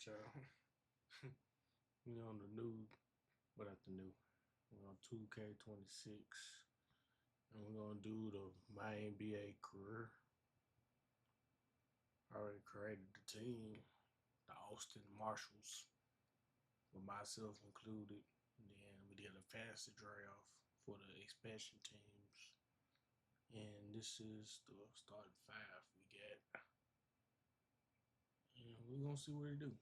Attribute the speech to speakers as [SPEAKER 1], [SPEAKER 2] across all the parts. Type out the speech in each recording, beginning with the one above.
[SPEAKER 1] right, y'all. We on the new, what at the new? We're on 2K26, and we're gonna do my NBA career. I already created the team, the Austin Marshalls, with myself included. And then we did a fantasy draft for the expansion teams, and this is the starting five we got. And we're gonna see what it do.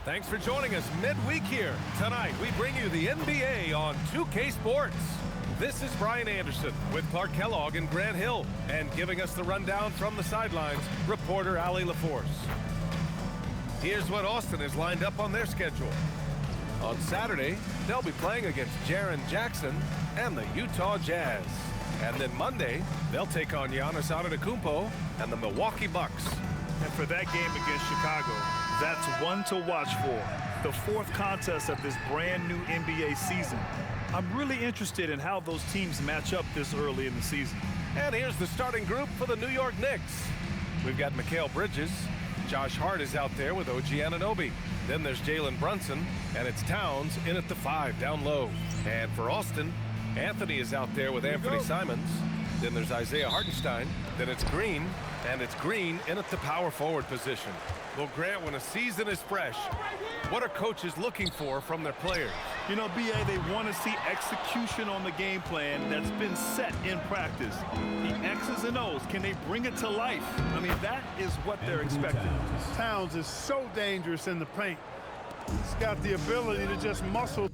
[SPEAKER 2] Thanks for joining us midweek here. Tonight, we bring you the NBA on 2K Sports. This is Brian Anderson with Clark Kellogg and Grant Hill. And giving us the rundown from the sidelines, reporter Allie LaForce. Here's what Austin has lined up on their schedule. On Saturday, they'll be playing against Jaren Jackson and the Utah Jazz. And then Monday, they'll take on Giannis Antetokounmpo and the Milwaukee Bucks.
[SPEAKER 3] And for that game against Chicago, that's one to watch for. The fourth contest of this brand new NBA season. I'm really interested in how those teams match up this early in the season.
[SPEAKER 2] And here's the starting group for the New York Knicks. We've got Mikal Bridges. Josh Hart is out there with OG Anunoby. Then there's Jalen Brunson, and it's Towns in at the 5 down low. And for Austin, Anthony is out there with Anthony Simons. Then there's Isaiah Hartenstein. Then it's Green, and it's Green in at the power forward position. Well, Grant, when a season is fresh, what are coaches looking for from their players?
[SPEAKER 3] You know, B.A., they want to see execution on the game plan that's been set in practice. The X's and O's, can they bring it to life? I mean, that is what they're expecting.
[SPEAKER 4] Towns is so dangerous in the paint. He's got the ability to just muscle.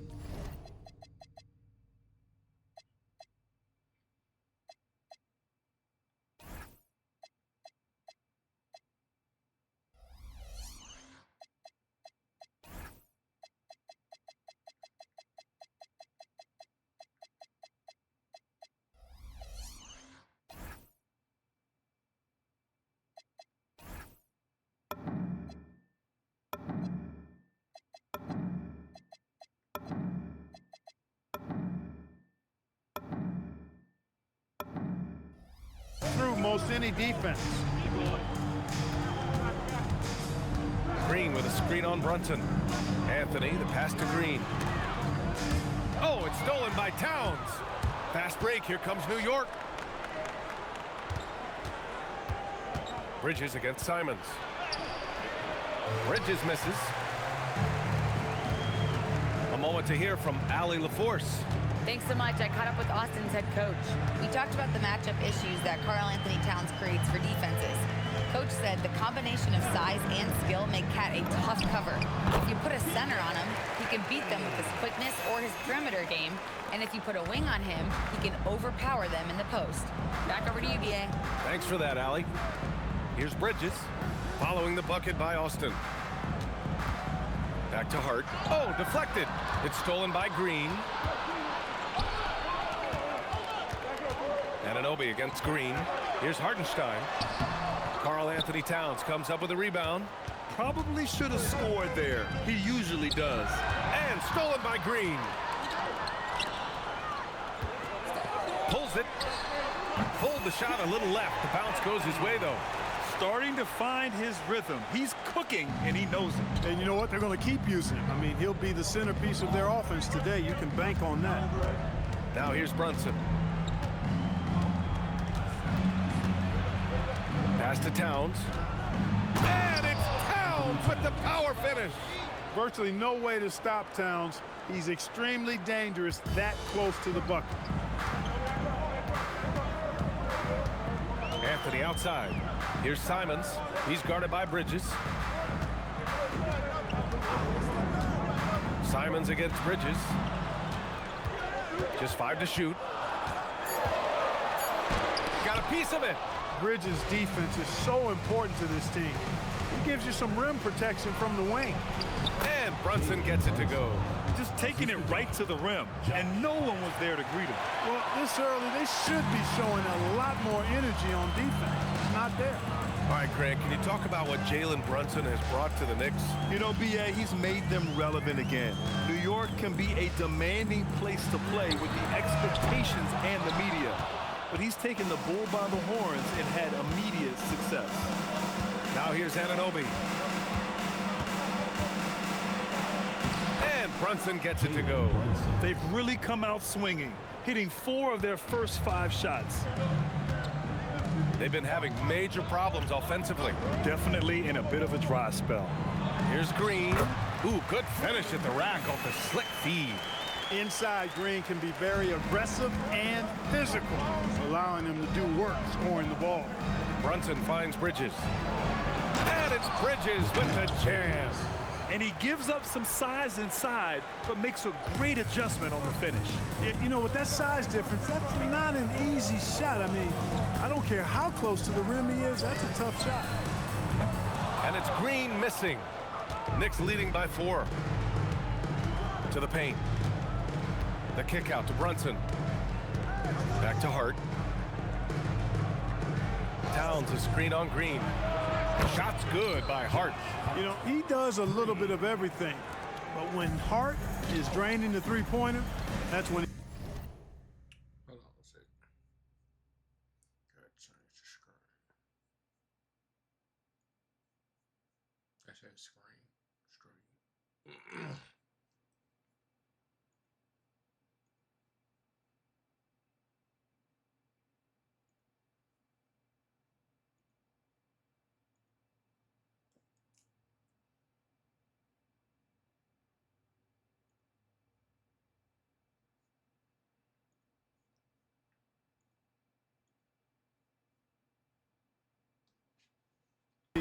[SPEAKER 4] Through most any defense.
[SPEAKER 2] Green with a screen on Brunson. Anthony, the pass to Green. Oh, it's stolen by Towns. Fast break, here comes New York. Bridges against Simons. Bridges misses. A moment to hear from Allie LaForce.
[SPEAKER 5] Thanks so much. I caught up with Austin's head coach. We talked about the matchup issues that Karl-Anthony Towns creates for defenses. Coach said the combination of size and skill make Cat a tough cover. If you put a center on him, he can beat them with his quickness or his perimeter game. And if you put a wing on him, he can overpower them in the post. Back over to you, B.A.
[SPEAKER 2] Thanks for that, Allie. Here's Bridges, following the bucket by Austin. Back to Hart. Oh, deflected. It's stolen by Green. Anunoby against Green. Here's Hartenstein. Karl-Anthony Towns comes up with a rebound.
[SPEAKER 3] Probably should have scored there. He usually does.
[SPEAKER 2] And stolen by Green. Pulls it. Pulled the shot a little left. The bounce goes his way, though.
[SPEAKER 3] Starting to find his rhythm. He's cooking, and he knows it.
[SPEAKER 4] And you know what? They're going to keep using him. I mean, he'll be the centerpiece of their offense today. You can bank on that.
[SPEAKER 2] Now here's Brunson. Pass to Towns. And it's Towns with the power finish.
[SPEAKER 4] Virtually no way to stop Towns. He's extremely dangerous that close to the bucket.
[SPEAKER 2] Anthony outside. Here's Simons. He's guarded by Bridges. Simons against Bridges. Just 5 to shoot. Got a piece of it.
[SPEAKER 4] Bridges' defense is so important to this team. He gives you some rim protection from the wing.
[SPEAKER 2] And Brunson gets it to go.
[SPEAKER 3] Just taking it right to the rim, and no one was there to greet him.
[SPEAKER 4] Well, this early, they should be showing a lot more energy on defense. It's not there.
[SPEAKER 2] All right, Grant, can you talk about what Jalen Brunson has brought to the Knicks?
[SPEAKER 6] You know, B.A., he's made them relevant again. New York can be a demanding place to play with the expectations and the media. But he's taken the bull by the horns and had immediate success.
[SPEAKER 2] Now here's Anunoby. And Brunson gets it to go.
[SPEAKER 3] They've really come out swinging, hitting 4 of their first 5 shots.
[SPEAKER 2] They've been having major problems offensively.
[SPEAKER 3] Definitely in a bit of a dry spell.
[SPEAKER 2] Here's Green. Ooh, good finish at the rack off the slick feed.
[SPEAKER 4] Inside, Green can be very aggressive and physical, allowing him to do work scoring the ball.
[SPEAKER 2] Brunson finds Bridges. And it's Bridges with the jam.
[SPEAKER 3] And he gives up some size inside, but makes a great adjustment on the finish.
[SPEAKER 4] You know, with that size difference, that's not an easy shot. I mean, I don't care how close to the rim he is, that's a tough shot.
[SPEAKER 2] And it's Green missing. Knicks leading by 4. To the paint. The kick out to Brunson. Back to Hart. Towns is screen on Green. Shot's good by Hart.
[SPEAKER 4] You know, he does a little bit of everything. But when Hart is draining the three-pointer, that's when
[SPEAKER 1] Hold on a second. Gotta change the screen. I said screen. Screen.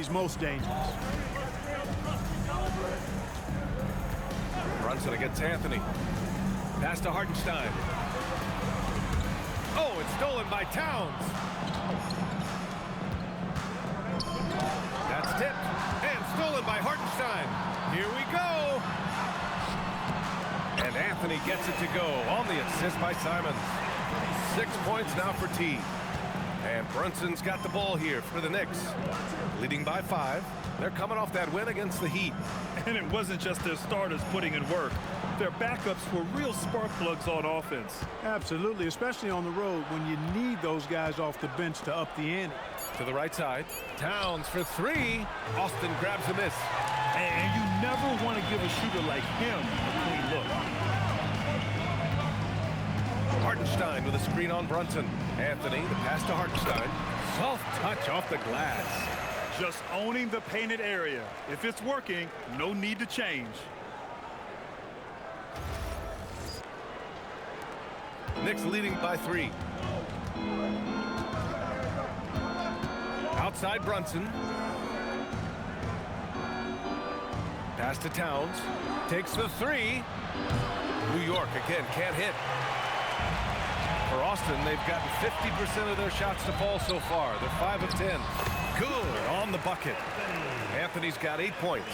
[SPEAKER 4] he's most dangerous.
[SPEAKER 2] Brunson against Anthony. Pass to Hartenstein. Oh, it's stolen by Towns. That's tipped and stolen by Hartenstein. Here we go. And Anthony gets it to go on the assist by Simons. 6 points now for T. And Brunson's got the ball here for the Knicks. Leading by 5. They're coming off that win against the Heat.
[SPEAKER 3] And it wasn't just their starters putting in work. Their backups were real spark plugs on offense.
[SPEAKER 4] Absolutely, especially on the road when you need those guys off the bench to up the ante.
[SPEAKER 2] To the right side. Towns for 3. Austin grabs a miss.
[SPEAKER 3] And you never want to give a shooter like him a clean look.
[SPEAKER 2] Hartenstein with a screen on Brunson. Anthony, the pass to Hartenstein. Soft touch off the glass.
[SPEAKER 3] Just owning the painted area. If it's working, no need to change.
[SPEAKER 2] Knicks leading by 3. Outside Brunson. Pass to Towns. Takes the 3. New York again can't hit. For Austin, they've gotten 50% of their shots to fall so far. They're 5 of 10. Good on the bucket. Anthony's got 8 points.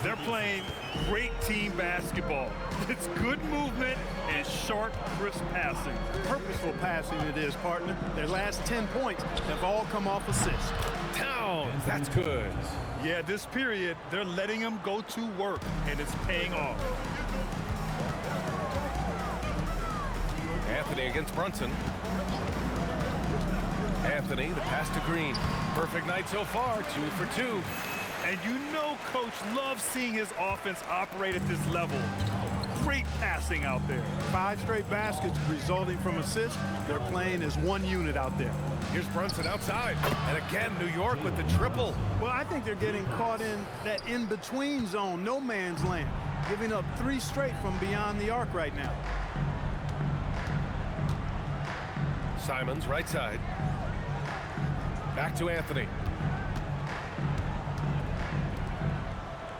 [SPEAKER 3] They're playing great team basketball. It's good movement and sharp, crisp passing.
[SPEAKER 4] Purposeful passing it is, partner. Their last 10 points have all come off assists.
[SPEAKER 2] Towns, that's good.
[SPEAKER 3] Yeah, this period, they're letting them go to work, and it's paying off.
[SPEAKER 2] Anthony against Brunson. Anthony, the pass to Green. Perfect night so far, 2 for 2.
[SPEAKER 3] And you know Coach loves seeing his offense operate at this level. Great passing out there.
[SPEAKER 4] 5 straight baskets resulting from assists. They're playing as one unit out there.
[SPEAKER 2] Here's Brunson outside. And again, New York with the triple.
[SPEAKER 4] Well, I think they're getting caught in that in-between zone, no man's land, giving up 3 straight from beyond the arc right now.
[SPEAKER 2] Simons, right side. Back to Anthony.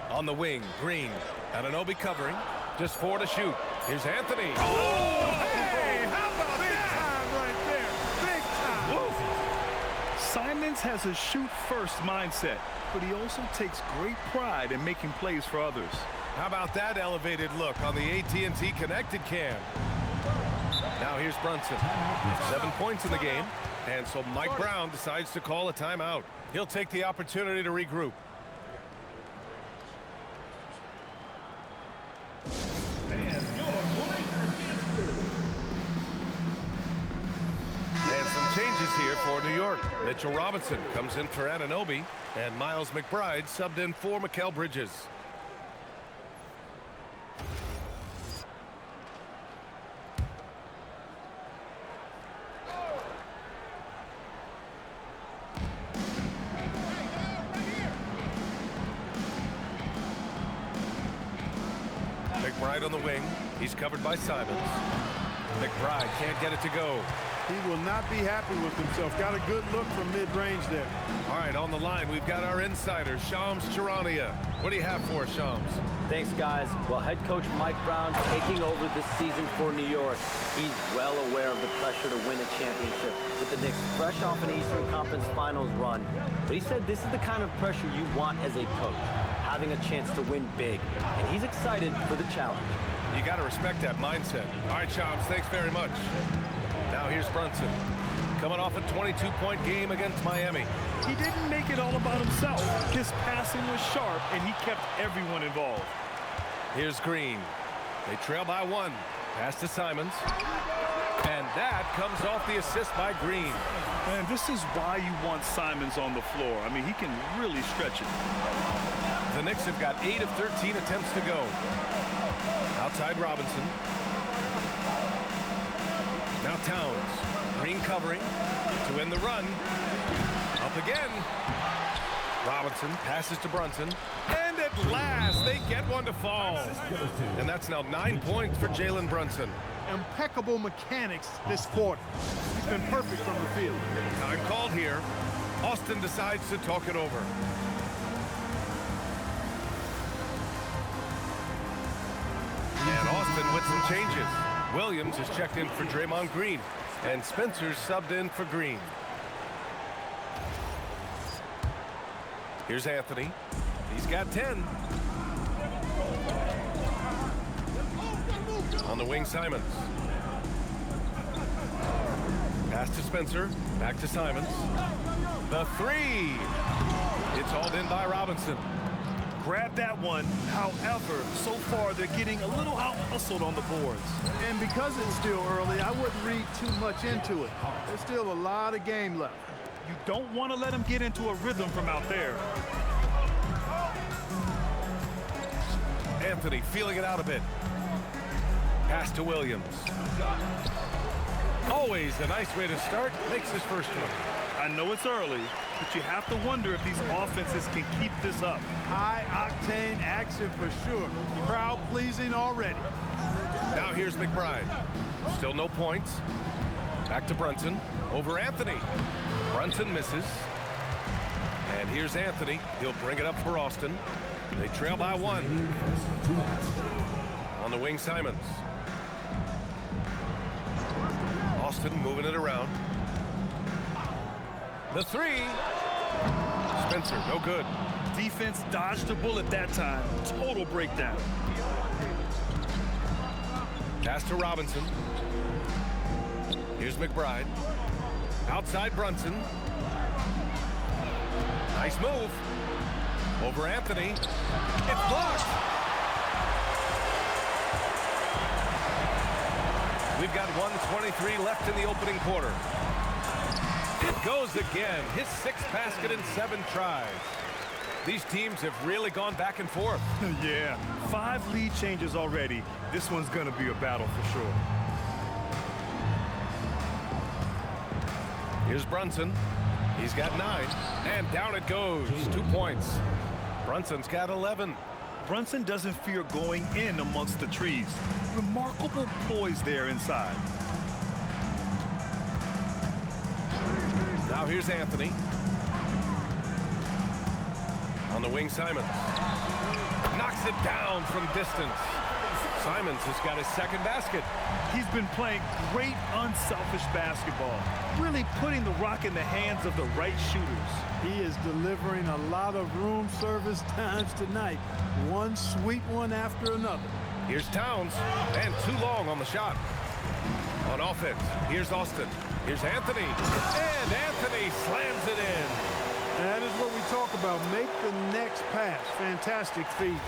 [SPEAKER 2] On the wing, Green. Anunoby covering. Just 4 to shoot. Here's Anthony.
[SPEAKER 4] Oh, hey, how about big time right there? Big time.
[SPEAKER 3] Simon Simons has a shoot-first mindset, but he also takes great pride in making plays for others.
[SPEAKER 2] How about that elevated look on the AT&T Connected Cam? Now here's Brunson. 7 points in the game, and so Mike Brown decides to call a timeout. He'll take the opportunity to regroup. And some changes here for New York. Mitchell Robinson comes in for Anunoby, and Miles McBride subbed in for Mikal Bridges. McBride on the wing. He's covered by Simons. McBride can't get it to go.
[SPEAKER 4] He will not be happy with himself. Got a good look from mid-range there.
[SPEAKER 2] All right, on the line, we've got our insider, Shams Charania. What do you have for us, Shams?
[SPEAKER 7] Thanks, guys. Well, head coach Mike Brown taking over this season for New York. He's well aware of the pressure to win a championship with the Knicks fresh off an Eastern Conference Finals run. But he said this is the kind of pressure you want as a coach, having a chance to win big. And he's excited for the challenge.
[SPEAKER 2] You got to respect that mindset. All right, Shams, thanks very much. Now here's Brunson, coming off a 22-point game against Miami.
[SPEAKER 3] He didn't make it all about himself. His passing was sharp, and he kept everyone involved.
[SPEAKER 2] Here's Green. They trail by 1. Pass to Simons. And that comes off the assist by Green.
[SPEAKER 3] And this is why you want Simons on the floor. I mean, he can really stretch it.
[SPEAKER 2] The Knicks have got 8 of 13 attempts to go. Outside Robinson. Now Towns. Green covering to end the run. Up again. Robinson passes to Brunson. And at last, they get one to fall. And that's now 9 points for Jalen Brunson.
[SPEAKER 4] Impeccable mechanics this quarter. He's been perfect from the field.
[SPEAKER 2] Time called here. Austin decides to talk it over. And Austin with some changes. Williams is checked in for Draymond Green. And Spencer's subbed in for Green. Here's Anthony. He's got 10. On the wing, Simons. Pass to Spencer. Back to Simons. The 3. It's hauled in by Robinson.
[SPEAKER 3] Grab that one. However, so far they're getting a little out-hustled on the boards.
[SPEAKER 4] And because it's still early, I wouldn't read too much into it. There's still a lot of game left.
[SPEAKER 3] You don't want to let him get into a rhythm from out there.
[SPEAKER 2] Anthony feeling it out a bit. Pass to Williams. Always a nice way to start. Makes his first one.
[SPEAKER 3] I know it's early, but you have to wonder if these offenses can keep this up.
[SPEAKER 4] High-octane action for sure. Crowd-pleasing already.
[SPEAKER 2] Now here's McBride. Still no points. Back to Brunson. Over Anthony. Brunson misses. And here's Anthony. He'll bring it up for Austin. They trail by 1. On the wing, Simons. Austin moving it around. The 3. Spencer, no good.
[SPEAKER 3] Defense dodged a bullet that time. Total breakdown.
[SPEAKER 2] Pass to Robinson. Here's McBride. Outside Brunson. Nice move. Over Anthony. It's blocked. We've got 1:23 left in the opening quarter. It goes again. His 6th basket in 7 tries. These teams have really gone back and forth.
[SPEAKER 3] Yeah, 5 lead changes already. This one's going to be a battle for sure.
[SPEAKER 2] Here's Brunson. He's got 9. And down it goes. 2 points. Brunson's got 11.
[SPEAKER 3] Brunson doesn't fear going in amongst the trees. Remarkable poise there inside.
[SPEAKER 2] Now here's Anthony. On the wing, Simons. Knocks it down from distance. Simons has got his second basket.
[SPEAKER 3] He's been playing great unselfish basketball, really putting the rock in the hands of the right shooters.
[SPEAKER 4] He is delivering a lot of room service times tonight. One sweet one after another.
[SPEAKER 2] Here's Towns, and too long on the shot. On offense, here's Austin. Here's Anthony, and Anthony slams it in.
[SPEAKER 4] That is what we talk about. Make the next pass. Fantastic feed.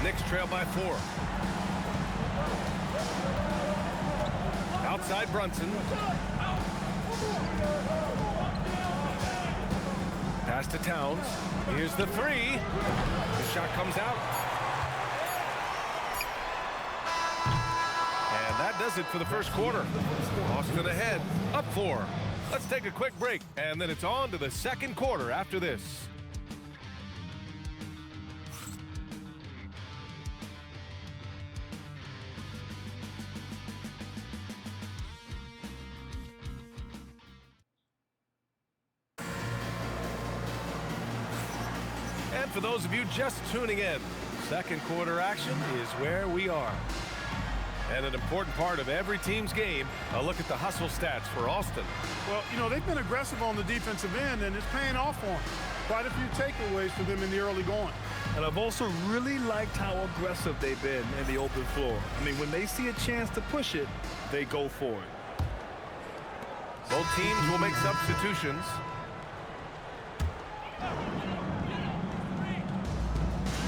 [SPEAKER 2] Knicks trail by 4. Outside Brunson. Pass to Towns. Here's the 3. The shot comes out. And that does it for the first quarter. Austin ahead, up 4. Let's take a quick break, and then it's on to the second quarter after this. And for those of you just tuning in, second quarter action is where we are. And an important part of every team's game, a look at the hustle stats for Austin.
[SPEAKER 4] Well, you know, they've been aggressive on the defensive end, and it's paying off for them. Quite a few takeaways for them in the early going.
[SPEAKER 3] And I've also really liked how aggressive they've been in the open floor. I mean, when they see a chance to push it, they go for it.
[SPEAKER 2] Both teams will make substitutions.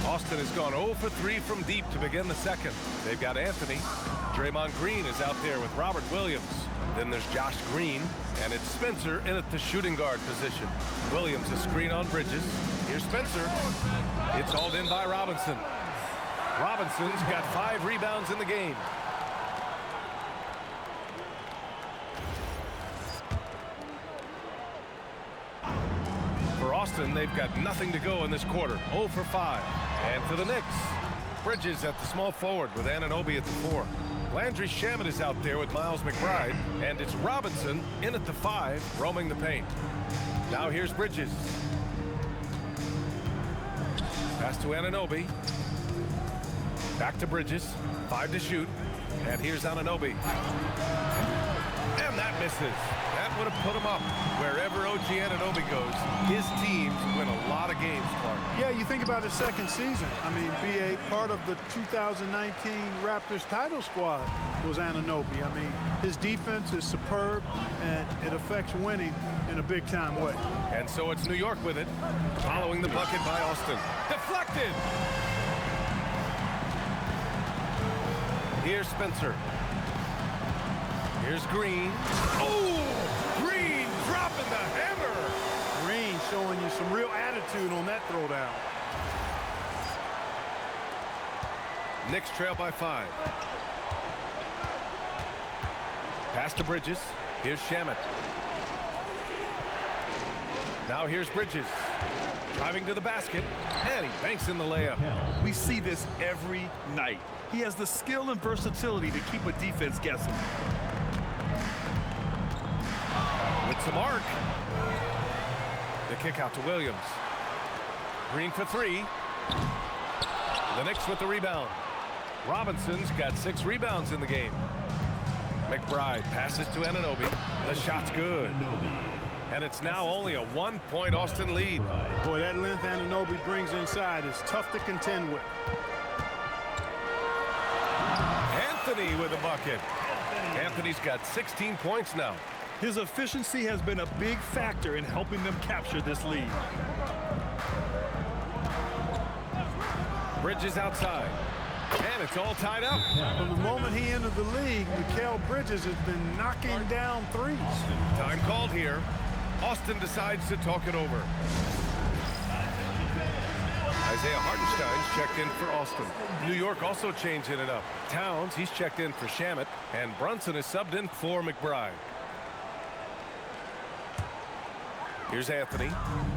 [SPEAKER 2] Austin has gone 0 for 3 from deep to begin the second. They've got Anthony. Draymond Green is out there with Robert Williams. Then there's Josh Green, and it's Spencer in at the shooting guard position. Williams a screen on Bridges. Here's Spencer. It's hauled in by Robinson. Robinson's got 5 rebounds in the game. For Austin, they've got nothing to go in this quarter. 0 for 5. And for the Knicks, Bridges at the small forward with Anunoby at the 4. Landry Shamet is out there with Miles McBride, and it's Robinson in at the 5, roaming the paint. Now here's Bridges. Pass to Anunoby. Back to Bridges. 5 to shoot. And here's Anunoby. And that misses. That would have put him up. Wherever OG Anunoby goes, his teams win a lot of games, Clark.
[SPEAKER 4] Yeah, you think about his second season. I mean, be a part of the 2019 Raptors title squad was Anunoby. I mean, his defense is superb, and it affects winning in a big-time way.
[SPEAKER 2] And so it's New York with it, following the bucket by Austin. Deflected! Here's Spencer. Here's Green. Oh! Green dropping the hammer!
[SPEAKER 4] Green showing you some real attitude on that throwdown.
[SPEAKER 2] Knicks trail by 5. Pass to Bridges. Here's Shamet. Now here's Bridges. Driving to the basket, and he banks in the layup.
[SPEAKER 3] We see this every night. He has the skill and versatility to keep a defense guessing.
[SPEAKER 2] With some arc. The kick out to Williams. Green for 3. The Knicks with the rebound. Robinson's got 6 rebounds in the game. McBride passes to Anunoby. The shot's good. And it's now only a 1-point Austin lead.
[SPEAKER 4] Boy, that length Anunoby brings inside is tough to contend with.
[SPEAKER 2] Anthony with a bucket. Anthony's got 16 points now.
[SPEAKER 3] His efficiency has been a big factor in helping them capture this lead.
[SPEAKER 2] Bridges outside. And it's all tied up.
[SPEAKER 4] From the moment he entered the league, Mikal Bridges has been knocking down threes.
[SPEAKER 2] Time called here. Austin decides to talk it over. Isaiah Hartenstein's checked in for Austin. New York also changing it up. Towns, he's checked in for Shamet. And Brunson is subbed in for McBride. Here's Anthony.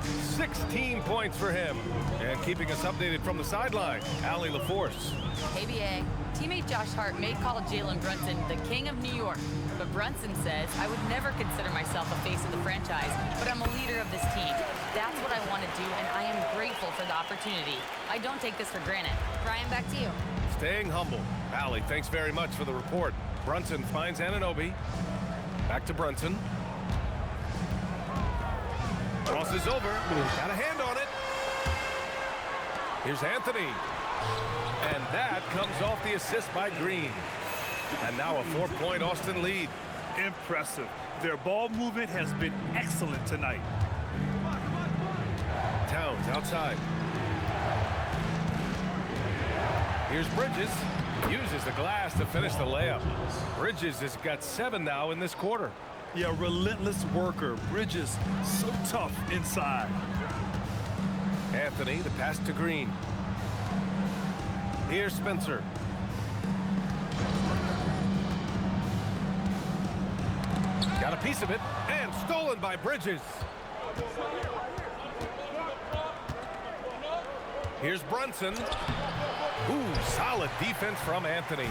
[SPEAKER 2] 16 points for him. And keeping us updated from the sideline, Allie LaForce.
[SPEAKER 5] ABA, teammate Josh Hart may call Jalen Brunson the king of New York, but
[SPEAKER 8] But Brunson says, I would never consider myself a face of the franchise, but I'm a leader of this team. That's what I want to do, and I am grateful for the opportunity. I don't take this for granted.
[SPEAKER 5] Brian, back to you.
[SPEAKER 2] Staying humble. Allie, thanks very much for the report. Brunson finds Anunoby. Back to Brunson. Crosses over. Got a hand on it. Here's Anthony. And that comes off the assist by Green. And now a 4-point Austin lead.
[SPEAKER 3] Impressive. Their ball movement has been excellent tonight.
[SPEAKER 2] Towns outside. Here's Bridges. Uses the glass to finish the layup. Bridges has got 7 now in this quarter.
[SPEAKER 3] Yeah, relentless worker. Bridges, so tough inside.
[SPEAKER 2] Anthony, the pass to Green. Here's Spencer. Got a piece of it, and stolen by Bridges. Here's Brunson. Ooh, solid defense from Anthony.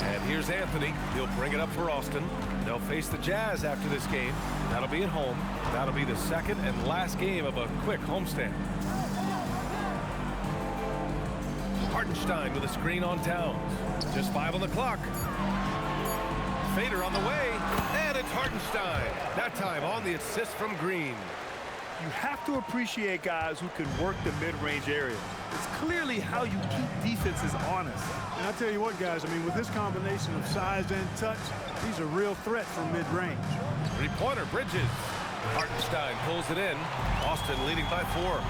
[SPEAKER 2] And here's Anthony. He'll bring it up for Austin. They'll face the Jazz after this game. That'll be at home. That'll be the second and last game of a quick homestand. Hartenstein with a screen on Towns. Just 5 on the clock. Fader on the way, and it's Hartenstein. That time on the assist from Green.
[SPEAKER 3] You have to appreciate guys who can work the mid-range area. It's clearly how you keep defenses honest.
[SPEAKER 4] And I tell you what, guys, I mean, with this combination of size and touch, he's a real threat from mid-range.
[SPEAKER 2] Three-pointer, Bridges. Hartenstein pulls it in. Austin leading by 4.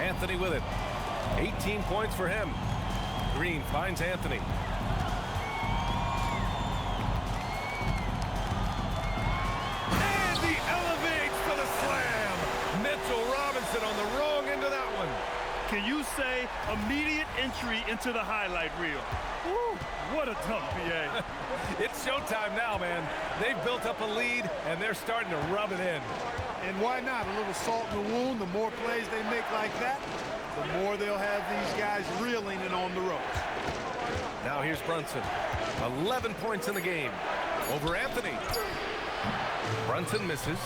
[SPEAKER 2] Anthony with it. 18 points for him. Green finds Anthony. And he elevates for the slam. Mitchell Robinson on the wrong end of that one.
[SPEAKER 3] Can you say immediate entry into the highlight reel? Woo, what a dunk, BA.
[SPEAKER 2] It's showtime now, man. They've built up a lead, and they're starting to rub it in.
[SPEAKER 4] And why not? A little salt in the wound. The more plays they make like that, the more they'll have these guys reeling and on the ropes.
[SPEAKER 2] Now here's Brunson. 11 points in the game. Over Anthony. Brunson misses.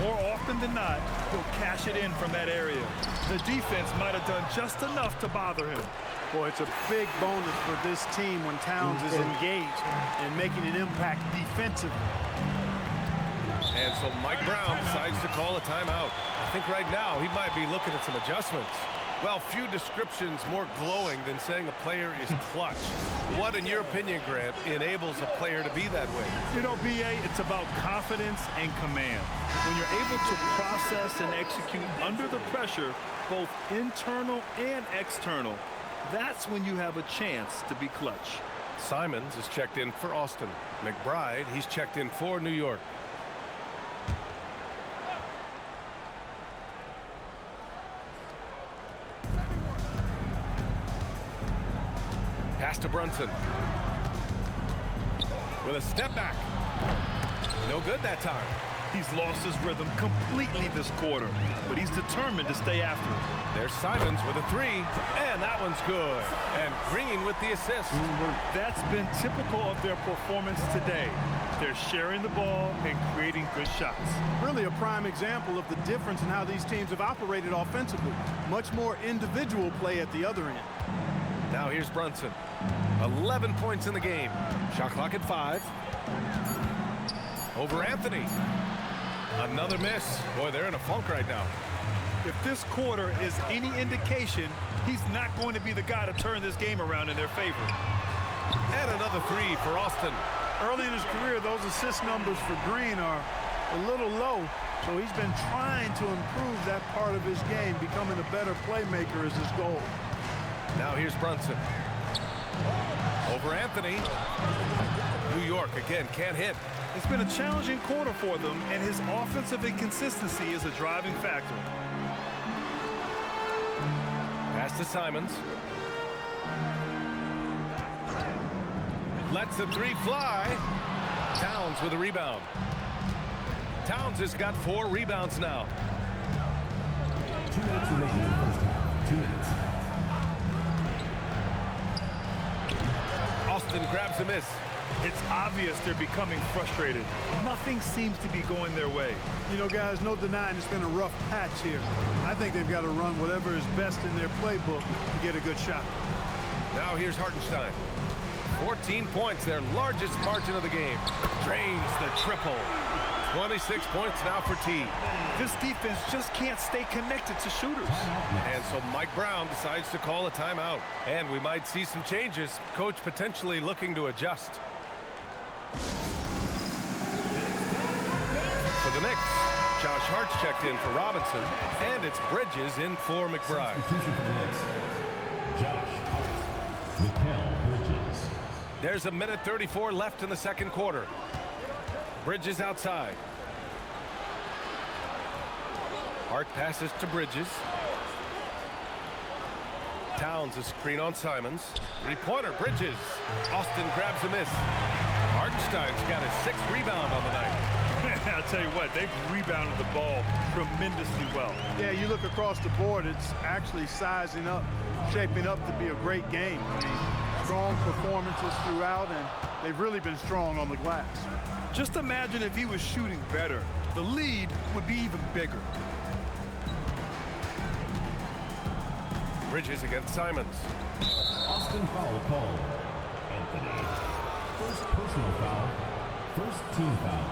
[SPEAKER 3] More often than not, he'll cash it in from that area. The defense might have done just enough to bother him.
[SPEAKER 4] Boy, it's a big bonus for this team when Towns is engaged and making an impact defensively.
[SPEAKER 2] And so Mike Brown decides to call a timeout. I think right now he might be looking at some adjustments. Well, few descriptions more glowing than saying a player is clutch. What, in your opinion, Grant, enables a player to be that way?
[SPEAKER 3] You know, BA, it's about confidence and command. When you're able to process and execute under the pressure, both internal and external, that's when you have a chance to be clutch.
[SPEAKER 2] Simons is checked in for Austin. McBride, he's checked in for New York. Pass to Brunson. With a step back. No good that time.
[SPEAKER 3] He's lost his rhythm completely this quarter, but he's determined to stay after it.
[SPEAKER 2] There's Simons with a 3, and that one's good. And Green with the assist.
[SPEAKER 3] That's been typical of their performance today. They're sharing the ball and creating good shots.
[SPEAKER 4] Really a prime example of the difference in how these teams have operated offensively. Much more individual play at the other end.
[SPEAKER 2] Now here's Brunson. 11 points in the game. Shot clock at 5. Over Anthony. Another miss. Boy, they're in a funk right now.
[SPEAKER 3] If this quarter is any indication, he's not going to be the guy to turn this game around in their favor.
[SPEAKER 2] And another 3 for Austin.
[SPEAKER 4] Early in his career, those assist numbers for Green are a little low, so he's been trying to improve that part of his game. Becoming a better playmaker is his goal.
[SPEAKER 2] Now here's Brunson. Over Anthony. New York, again, can't hit.
[SPEAKER 3] It's been a challenging quarter for them, and his offensive inconsistency is a driving factor.
[SPEAKER 2] Pass to Simons. Lets the 3 fly. Towns with a rebound. Towns has got 4 rebounds now.
[SPEAKER 9] 2 minutes remaining in the first half. 2 minutes.
[SPEAKER 2] Austin grabs a miss.
[SPEAKER 3] It's obvious they're becoming frustrated. Nothing seems to be going their way.
[SPEAKER 4] You know, guys, no denying it's been a rough patch here. I think they've got to run whatever is best in their playbook to get a good shot.
[SPEAKER 2] Now here's Hartenstein. 14 points, their largest margin of the game. Drains the triple. 26 points now for T.
[SPEAKER 3] This defense just can't stay connected to shooters.
[SPEAKER 2] And so Mike Brown decides to call a timeout. And we might see some changes. Coach potentially looking to adjust. For the Knicks, Josh Hart's checked in for Robinson. And it's Bridges in for McBride.
[SPEAKER 9] Substitution for the Knicks. Josh Hart. Mikal Bridges.
[SPEAKER 2] There's a minute 34 left in the second quarter. Bridges outside. Hart passes to Bridges. Towns a screen on Simons. Three-pointer, Bridges. Austin grabs a miss. Hartenstein's got his 6th rebound on the night.
[SPEAKER 3] I'll tell you what, they've rebounded the ball tremendously well.
[SPEAKER 4] Yeah, you look across the board, it's actually sizing up, shaping up to be a great game. I mean, strong performances throughout, and they've really been strong on the glass.
[SPEAKER 3] Just imagine if he was shooting better. The lead would be even bigger.
[SPEAKER 2] Bridges against Simons.
[SPEAKER 9] Austin foul called. Anthony. First personal foul. First team foul.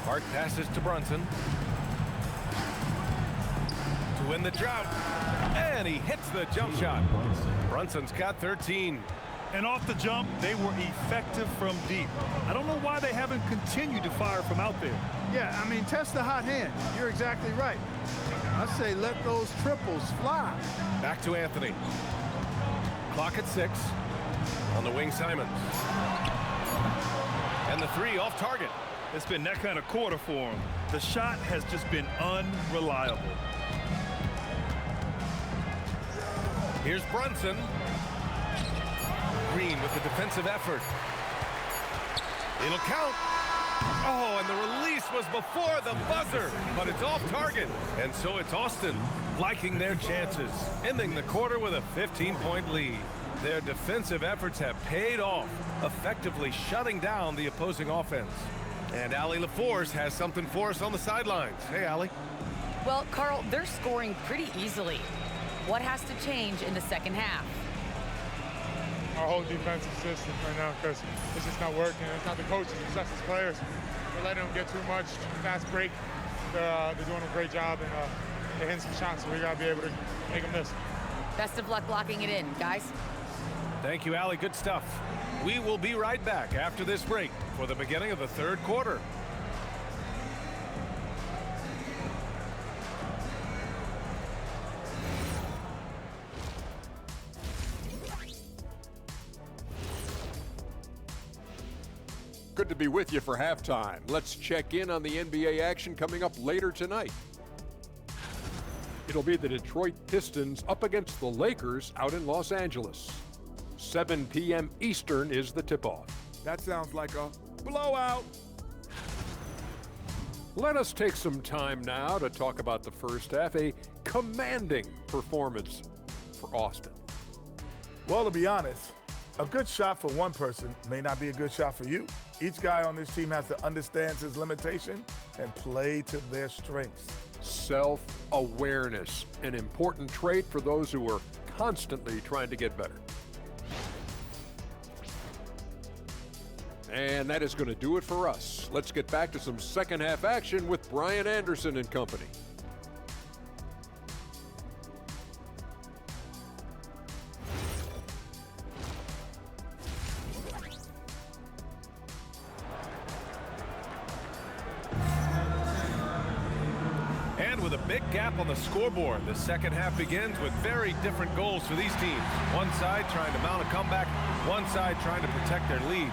[SPEAKER 2] Hart passes to Brunson. To win the drought. And he hits the jump shot. Brunson's got 13.
[SPEAKER 3] And off the jump, they were effective from deep. I don't know why they haven't continued to fire from out there.
[SPEAKER 4] Yeah, I mean, test the hot hand. You're exactly right. I say let those triples fly.
[SPEAKER 2] Back to Anthony. Clock at 6. On the wing, Simons. And the 3 off target.
[SPEAKER 3] It's been that kind of quarter for him. The shot has just been unreliable.
[SPEAKER 2] Here's Brunson. Green with the defensive effort. It'll count. Oh, and the release was before the buzzer, but it's off target. And so it's Austin liking their chances, ending the quarter with a 15-point lead. Their defensive efforts have paid off, effectively shutting down the opposing offense. And Allie LaForce has something for us on the sidelines. Hey, Allie.
[SPEAKER 8] Well, Carl, they're scoring pretty easily. What has to change in the second half?
[SPEAKER 10] Our whole defensive system right now, because it's just not working. It's not the coaches, it's just the players. We're letting them get too much fast break. They're doing a great job, and they're hitting some shots, so we got to be able to make them miss.
[SPEAKER 8] Best of luck locking it in, guys.
[SPEAKER 2] Thank you, Allie. Good stuff. We will be right back after this break for the beginning of the third quarter.
[SPEAKER 11] Good to be with you for halftime. Let's check in on the NBA action coming up later tonight. It'll be the Detroit Pistons up against the Lakers out in Los Angeles. 7 p.m. Eastern is the tip-off.
[SPEAKER 12] That sounds like a blowout.
[SPEAKER 11] Let us take some time now to talk about the first half, a commanding performance for Austin.
[SPEAKER 12] Well, to be honest, a good shot for one person may not be a good shot for you. Each guy on this team has to understand his limitation and play to their strengths.
[SPEAKER 11] Self-awareness, an important trait for those who are constantly trying to get better. And that is going to do it for us. Let's get back to some second half action with Brian Anderson and company.
[SPEAKER 2] And with a big gap on the scoreboard, the second half begins with very different goals for these teams. One side trying to mount a comeback, one side trying to protect their lead.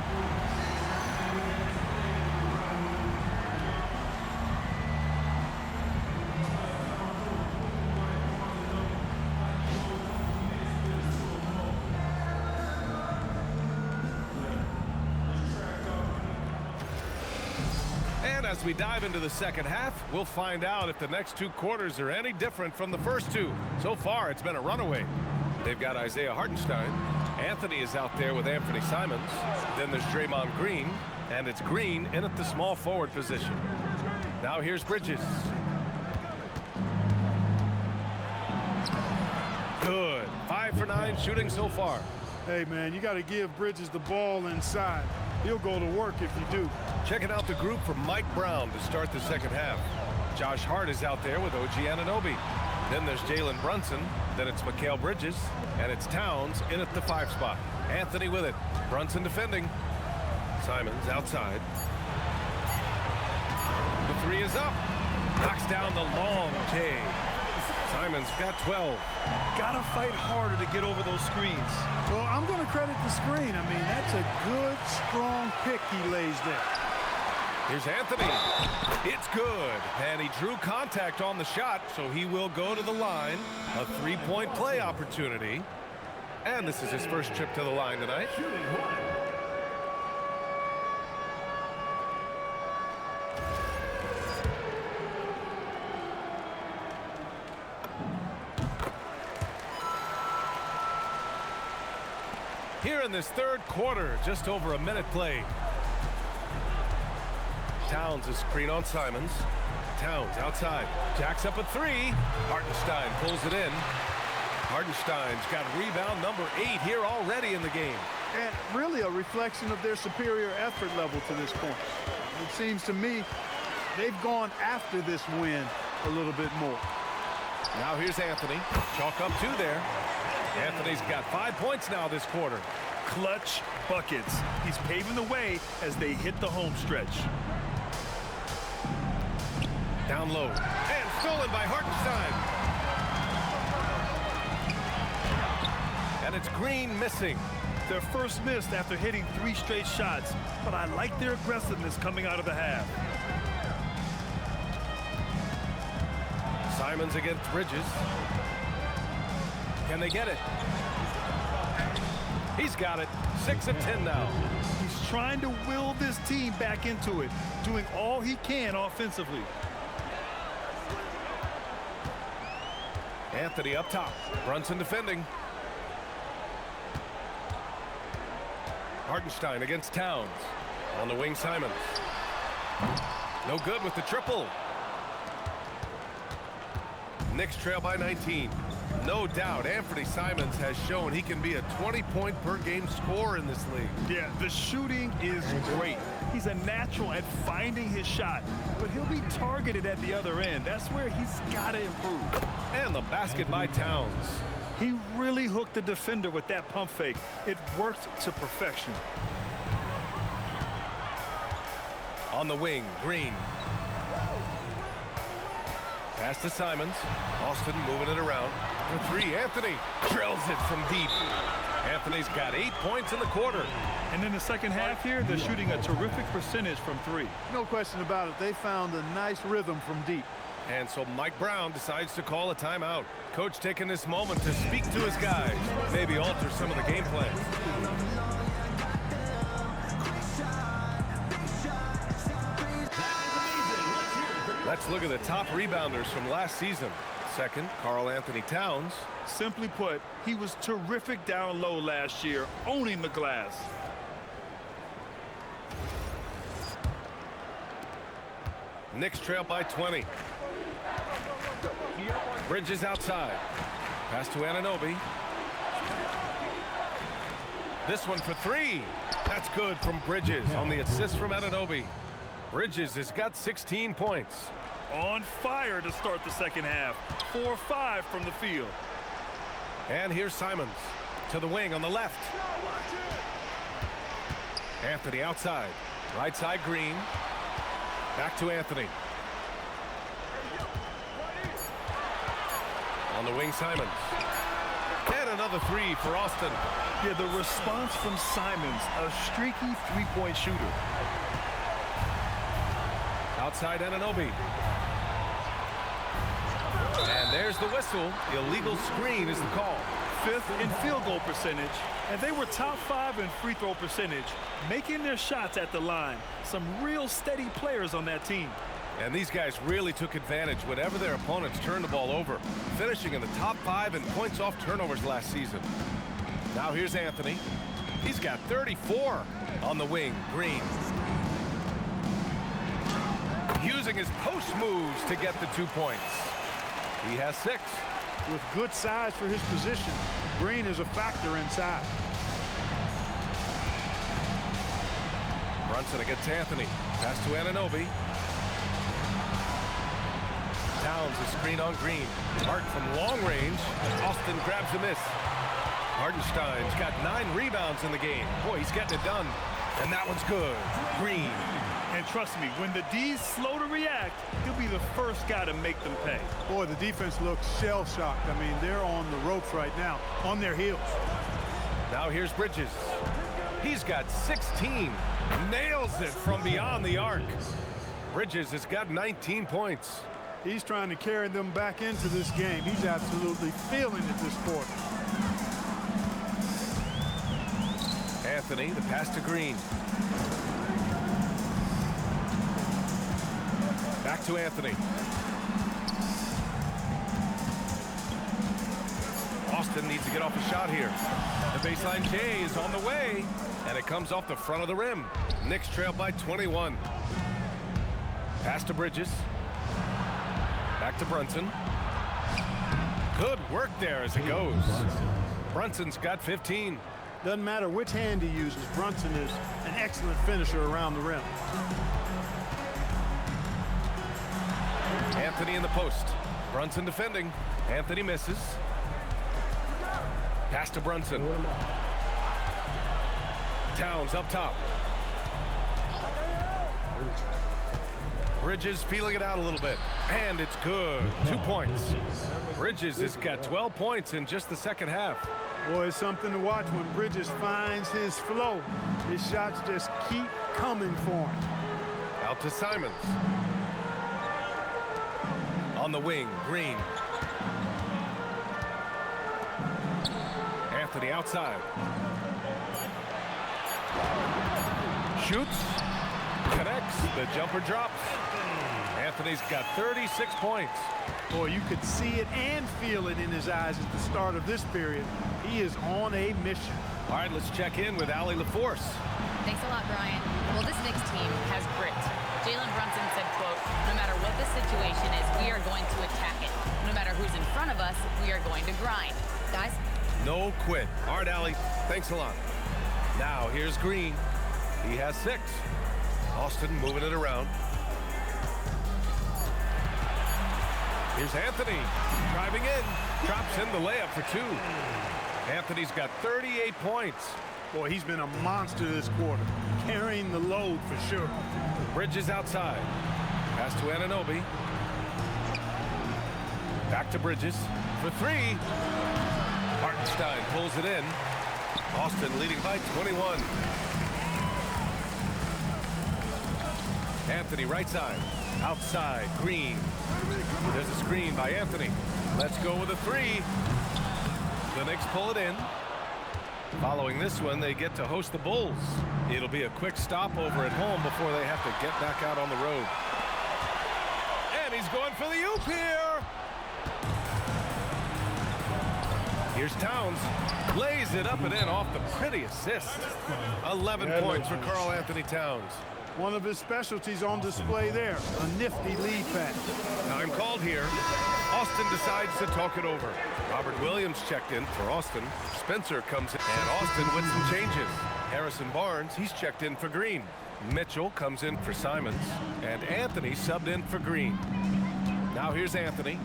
[SPEAKER 2] As we dive into the second half, we'll find out if the next 2 quarters are any different from the first 2. So far, it's been a runaway. They've got Isaiah Hartenstein. Anthony is out there with Anthony Simons. Then there's Draymond Green, and it's Green in at the small forward position. Now here's Bridges. Good. 5 for 9 shooting so far.
[SPEAKER 4] Hey, man, you got to give Bridges the ball inside. He'll go to work if you do.
[SPEAKER 2] Checking out the group from Mike Brown to start the second half. Josh Hart is out there with OG Anunoby. Then there's Jalen Brunson. Then it's Mikal Bridges. And it's Towns in at the 5 spot. Anthony with it. Brunson defending. Simons outside. The 3 is up. Knocks down the long J. Simons got 12.
[SPEAKER 3] Gotta fight harder to get over those screens.
[SPEAKER 4] Well, I'm going to credit the screen. I mean, that's a good, strong pick he lays there.
[SPEAKER 2] Here's Anthony. It's good. And he drew contact on the shot, so he will go to the line. A 3-point play opportunity. And this is his first trip to the line tonight. Here in this third quarter, just over a minute played. Towns is screen on Simons. Towns outside. Jacks up a 3. Hartenstein pulls it in. Hartenstein's got rebound number 8 here already in the game.
[SPEAKER 4] And really a reflection of their superior effort level to this point. It seems to me they've gone after this win a little bit more.
[SPEAKER 2] Now here's Anthony. Chalk up 2 there. Anthony's got 5 points now this quarter.
[SPEAKER 3] Clutch buckets. He's paving the way as they hit the home stretch.
[SPEAKER 2] Down low. And stolen by Hartenstein. And it's Green missing.
[SPEAKER 3] Their first miss after hitting 3 straight shots, but I like their aggressiveness coming out of the half.
[SPEAKER 2] Simons against Bridges. Can they get it? He's got it. 6 of 10 now.
[SPEAKER 3] He's trying to will this team back into it, doing all he can offensively.
[SPEAKER 2] Anthony up top. Brunson defending. Hartenstein against Towns. On the wing, Simons. No good with the triple. Knicks trail by 19. No doubt, Anthony Simons has shown he can be a 20-point-per-game scorer in this league.
[SPEAKER 3] Yeah, the shooting is great. He's a natural at finding his shot, but he'll be targeted at the other end. That's where he's got to improve.
[SPEAKER 2] And the basket by Towns.
[SPEAKER 3] He really hooked the defender with that pump fake. It worked to perfection.
[SPEAKER 2] On the wing, Green. Pass to Simons. Austin moving it around. For 3, Anthony drills it from deep. Anthony's got 8 points in the quarter.
[SPEAKER 3] And in the second half here, they're shooting a terrific percentage from 3.
[SPEAKER 4] No question about it. They found a nice rhythm from deep.
[SPEAKER 2] And so Mike Brown decides to call a timeout. Coach taking this moment to speak to his guys, maybe alter some of the game plan. Let's look at the top rebounders from last season. Second, Karl Anthony Towns.
[SPEAKER 3] Simply put, he was terrific down low last year, owning the glass.
[SPEAKER 2] Knicks trail by 20. Bridges outside. Pass to Anunoby. This one for 3. That's good from Bridges on the assist from Anunoby. Bridges has got 16 points.
[SPEAKER 3] On fire to start the second half. 4-5 from the field.
[SPEAKER 2] And here's Simons to the wing on the left. Anthony outside. Right side, Green. Back to Anthony. On the wing, Simons. And another 3 for Austin.
[SPEAKER 3] Yeah, the response from Simons, a streaky 3-point shooter.
[SPEAKER 2] Outside Anunoby. And there's the whistle. Illegal screen is the call.
[SPEAKER 3] 5th in field goal percentage, and they were top 5 in free throw percentage, making their shots at the line. Some real steady players on that team.
[SPEAKER 2] And these guys really took advantage whenever their opponents turned the ball over, finishing in the top 5 in points off turnovers last season. Now here's Anthony. He's got 34 on the wing. Green. Using his post moves to get the 2 points. He has 6.
[SPEAKER 4] With good size for his position, Green is a factor inside.
[SPEAKER 2] Brunson against Anthony. Pass to Anunoby. Towns is screen on Green. Mark from long range. Austin grabs a miss. Hartenstein's got 9 rebounds in the game. Boy, he's getting it done. And that one's good. Green.
[SPEAKER 3] And trust me, when the D's slow to react, he'll be the first guy to make them pay.
[SPEAKER 4] Boy, the defense looks shell-shocked. I mean, they're on the ropes right now, on their heels.
[SPEAKER 2] Now here's Bridges. He's got 16. Nails it from beyond the arc. Bridges has got 19 points.
[SPEAKER 4] He's trying to carry them back into this game. He's absolutely feeling it this quarter.
[SPEAKER 2] Anthony, the pass to Green. Back to Anthony. Austin needs to get off a shot here. The baseline J is on the way, and it comes off the front of the rim. Knicks trail by 21. Pass to Bridges. Back to Brunson. Good work there as it goes. Brunson's got 15.
[SPEAKER 4] Doesn't matter which hand he uses, Brunson is an excellent finisher around the rim.
[SPEAKER 2] Anthony in the post. Brunson defending. Anthony misses. Pass to Brunson. Towns up top. Bridges feeling it out a little bit. And it's good. 2 points. Bridges has got 12 points in just the second half.
[SPEAKER 4] Boy, it's something to watch when Bridges finds his flow. His shots just keep coming for him.
[SPEAKER 2] Out to Simons. On the wing, Green. Anthony outside. Shoots. Connects. The jumper drops. Anthony's got 36 points.
[SPEAKER 4] Boy, you could see it and feel it in his eyes at the start of this period. He is on a mission.
[SPEAKER 2] All right, let's check in with Allie LaForce.
[SPEAKER 8] Thanks a lot, Brian. Well, this Knicks team has grit. Jalen Brunson said, quote, no matter what the situation is, we are going to attack it. No matter who's in front of us, we are going to grind. Guys?
[SPEAKER 2] No quit. All right, Allie, thanks a lot. Now, here's Green. He has 6. Austin moving it around. Here's Anthony driving in. Drops in the layup for 2. Anthony's got 38 points.
[SPEAKER 4] Boy, he's been a monster this quarter, carrying the load for sure.
[SPEAKER 2] Bridges outside. Pass to Anunoby. Back to Bridges for 3. Hartenstein pulls it in. Austin leading by 21. Anthony right side. Outside. Green. There's a screen by Anthony. Let's go with a 3. The Knicks pull it in. Following this one, they get to host the Bulls. It'll be a quick stopover at home before they have to get back out on the road. And he's going for the oop here. Here's Towns. Lays it up and in off the pretty assist. 11 points for Karl Anthony Towns.
[SPEAKER 4] One of his specialties on display there, a nifty lead pass.
[SPEAKER 2] Time called here. Austin decides to talk it over. Robert Williams checked in for Austin. Spencer comes in, and Austin with some changes. Harrison Barnes, he's checked in for Green. Mitchell comes in for Simons, and Anthony subbed in for Green. Now here's Anthony.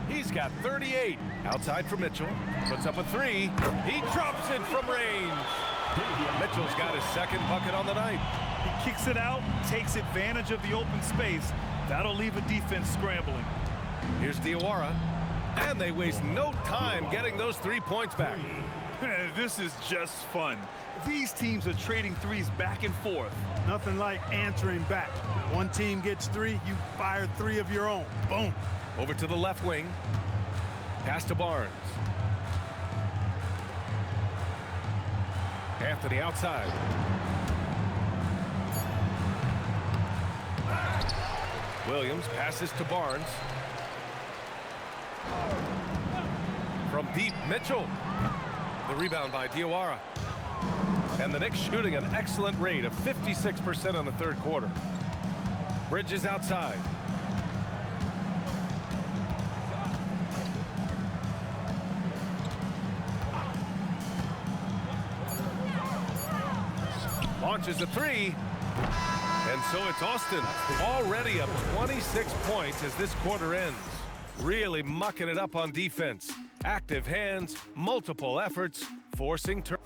[SPEAKER 2] He's got 38. Outside for Mitchell. Puts up a 3. He drops it from range. Mitchell's got his second bucket on the night.
[SPEAKER 3] He kicks it out, takes advantage of the open space. That'll leave a defense scrambling.
[SPEAKER 2] Here's Diawara. And they waste no time getting those 3 points back.
[SPEAKER 3] This is just fun. These teams are trading threes back and forth.
[SPEAKER 4] Nothing like answering back. One team gets 3, you fire 3 of your own. Boom.
[SPEAKER 2] Over to the left wing. Pass to Barnes. Anthony outside. Williams passes to Barnes. From deep, Mitchell. The rebound by Diawara. And the Knicks shooting an excellent rate of 56% in the third quarter. Bridges outside. Launches a three. And so it's Austin, already up 26 points as this quarter ends. Really mucking it up on defense. Active hands, multiple efforts, forcing turn.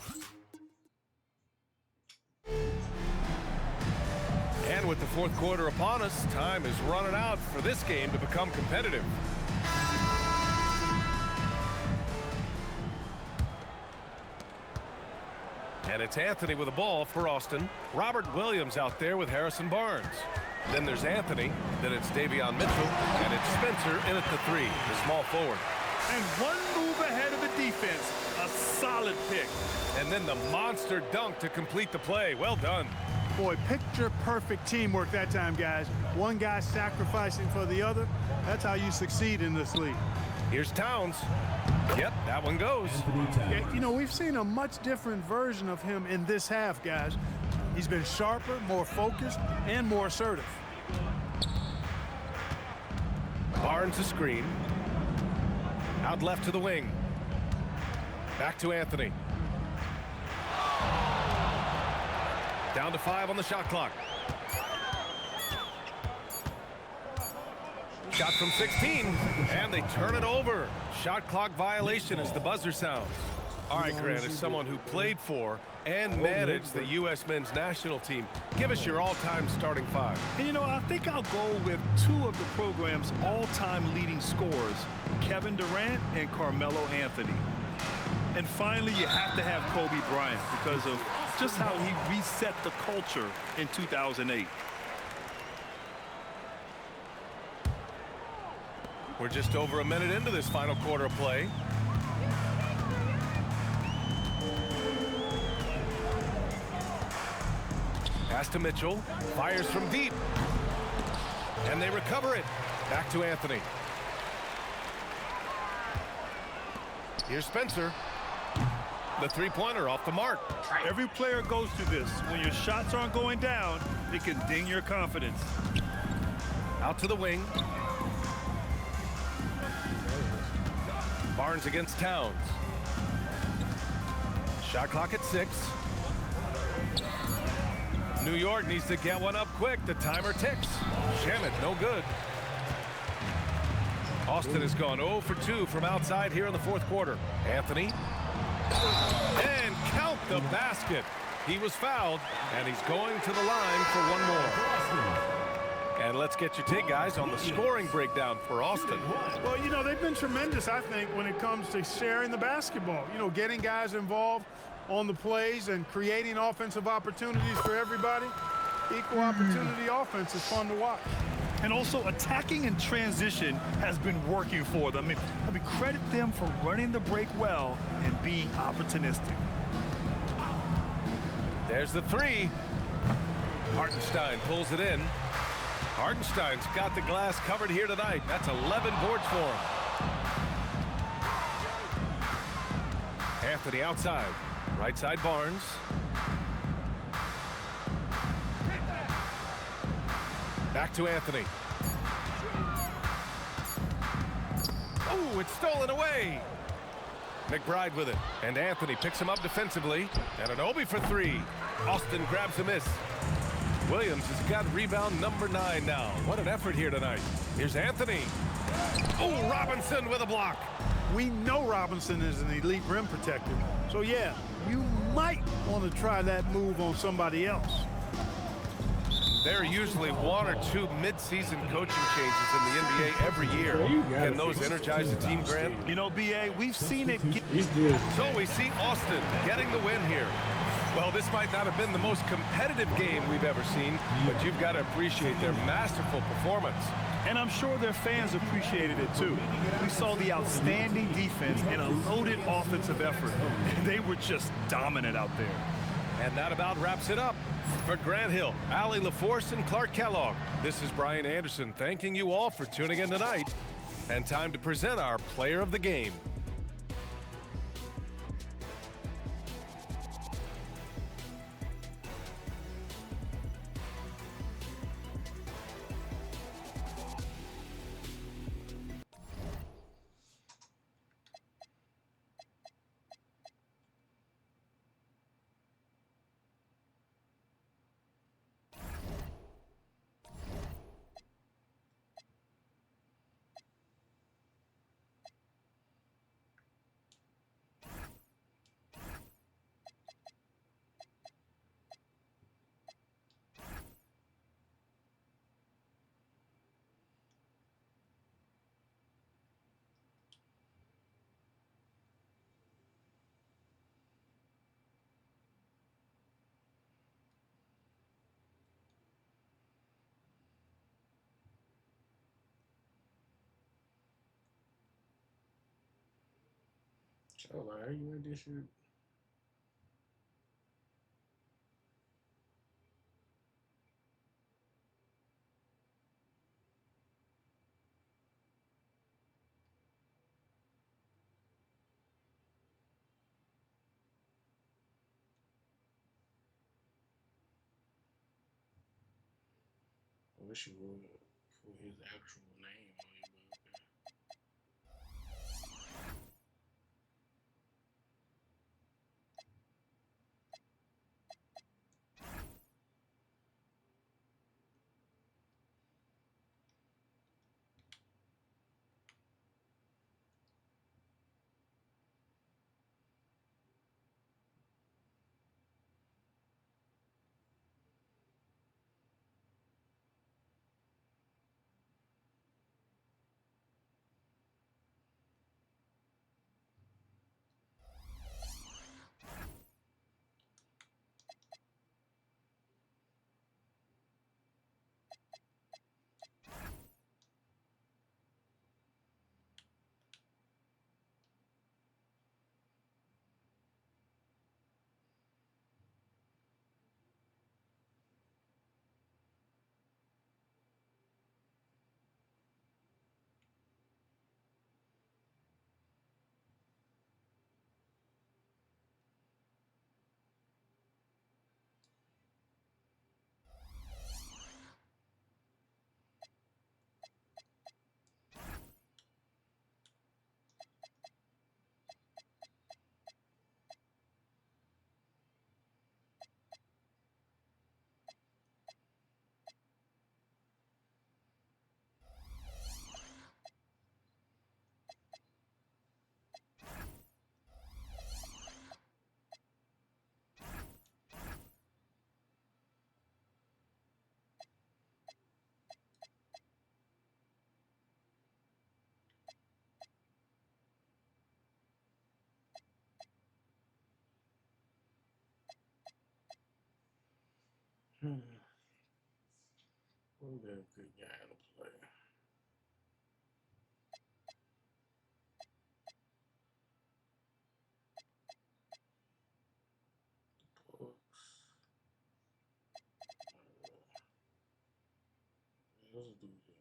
[SPEAKER 2] And with the fourth quarter upon us, time is running out for this game to become competitive. And it's Anthony with the ball for Austin. Robert Williams out there with Harrison Barnes. Then there's Anthony. Then it's Davion Mitchell. And it's Spencer in at the three, the small forward.
[SPEAKER 3] And one move ahead of the defense. A solid pick.
[SPEAKER 2] And then the monster dunk to complete the play. Well done.
[SPEAKER 4] Boy, picture-perfect teamwork that time, guys. One guy sacrificing for the other. That's how you succeed in this league.
[SPEAKER 2] Here's Towns. Yep, that one goes.
[SPEAKER 4] Yeah, you know, we've seen a much different version of him in this half, guys. He's been sharper, more focused, and more assertive.
[SPEAKER 2] Barnes a screen. Out left to the wing. Back to Anthony. Down to 5 on the shot clock. Shot from 16, and they turn it over. Shot clock violation as the buzzer sounds. All right, Grant, as someone who played for and managed the U.S. men's national team, give us your all-time starting five.
[SPEAKER 3] And you know, I think I'll go with two of the program's all-time leading scorers, Kevin Durant and Carmelo Anthony. And finally, you have to have Kobe Bryant because of just how he reset the culture in 2008.
[SPEAKER 2] We're just over a minute into this final quarter of play. Pass to Mitchell. Fires from deep. And they recover it. Back to Anthony. Here's Spencer. The three-pointer off the mark.
[SPEAKER 3] Every player goes through this. When your shots aren't going down, it can ding your confidence.
[SPEAKER 2] Out to the wing. Barnes against Towns. Shot clock at 6. New York needs to get one up quick. The timer ticks. Shamet, no good. Austin has gone 0 for 2 from outside here in the fourth quarter. Anthony. And count the basket. He was fouled, and he's going to the line for one more. And let's get your take, guys, on the scoring breakdown for Austin.
[SPEAKER 4] Well, you know, they've been tremendous, I think, when it comes to sharing the basketball. You know, getting guys involved on the plays and creating offensive opportunities for everybody. Equal opportunity offense is fun to watch.
[SPEAKER 3] And also, attacking in transition has been working for them. I mean, credit them for running the break well and being opportunistic.
[SPEAKER 2] There's the three. Hartenstein pulls it in. Hartenstein's got the glass covered here tonight. That's 11 boards for him. Anthony outside. Right side Barnes. Back to Anthony. Oh, it's stolen away. McBride with it. And Anthony picks him up defensively. And Anunoby for 3. Austin grabs a miss. Williams has got rebound number 9 now. What an effort here tonight. Here's Anthony. Oh, Robinson with a block.
[SPEAKER 4] We know Robinson is an elite rim protector. So, yeah, you might want to try that move on somebody else.
[SPEAKER 2] There are usually 1 or 2 mid-season coaching changes in the NBA every year. Can those energize the team, Grant?
[SPEAKER 3] You know, B.A., we've seen it.
[SPEAKER 2] So we see Austin getting the win here. Well, this might not have been the most competitive game we've ever seen, but you've got to appreciate their masterful performance.
[SPEAKER 3] And I'm sure their fans appreciated it, too. We saw the outstanding defense and a loaded offensive effort. They were just dominant out there.
[SPEAKER 2] And that about wraps it up. For Grant Hill, Allie LaForce, and Clark Kellogg, this is Brian Anderson thanking you all for tuning in tonight. And time to present our player of the game.
[SPEAKER 1] So, like, how you in this shit? I wish you would put his actual name on it, but okay. We'll get a good game to play. Bucks. Let's do that.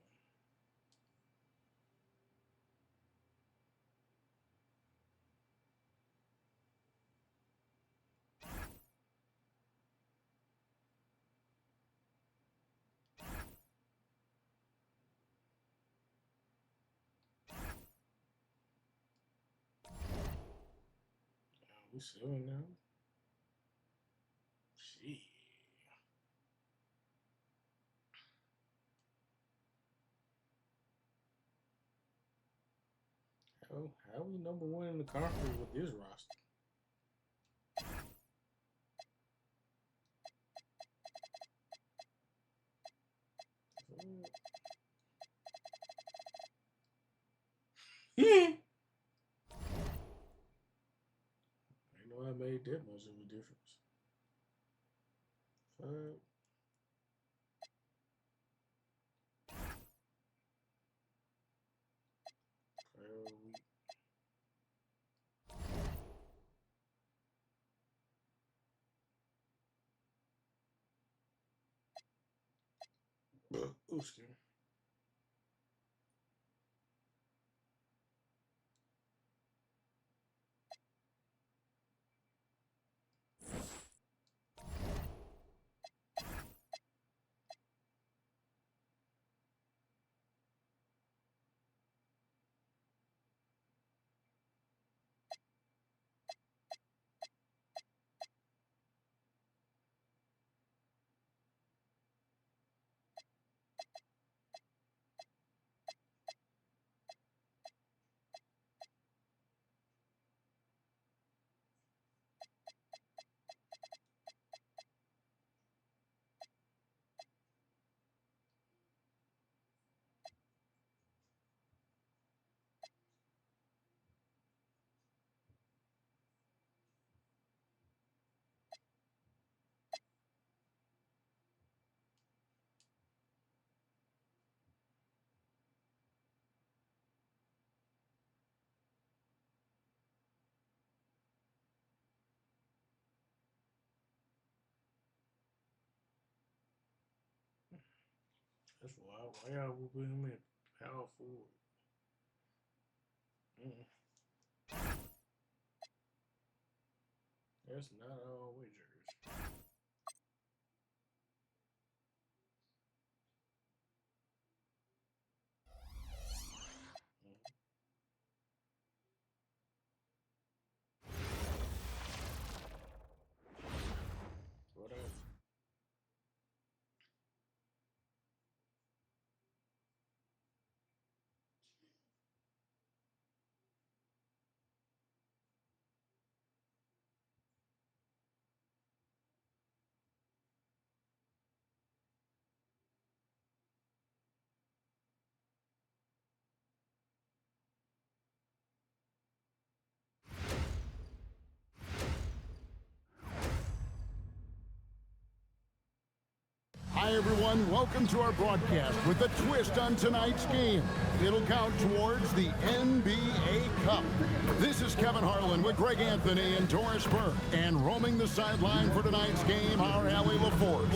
[SPEAKER 1] We selling now? Shit. How we number one in the conference with this roster? I know I made that much of a difference. 5. 12 week. Ooh, excuse me. That's why y'all will put him in power forward. That's not all wagers. What else?
[SPEAKER 13] Hi, everyone. Welcome to our broadcast with a twist on tonight's game. It'll count towards the NBA Cup. This is Kevin Harlan with Greg Anthony and Doris Burke. And roaming the sideline for tonight's game, our Allie LaForce.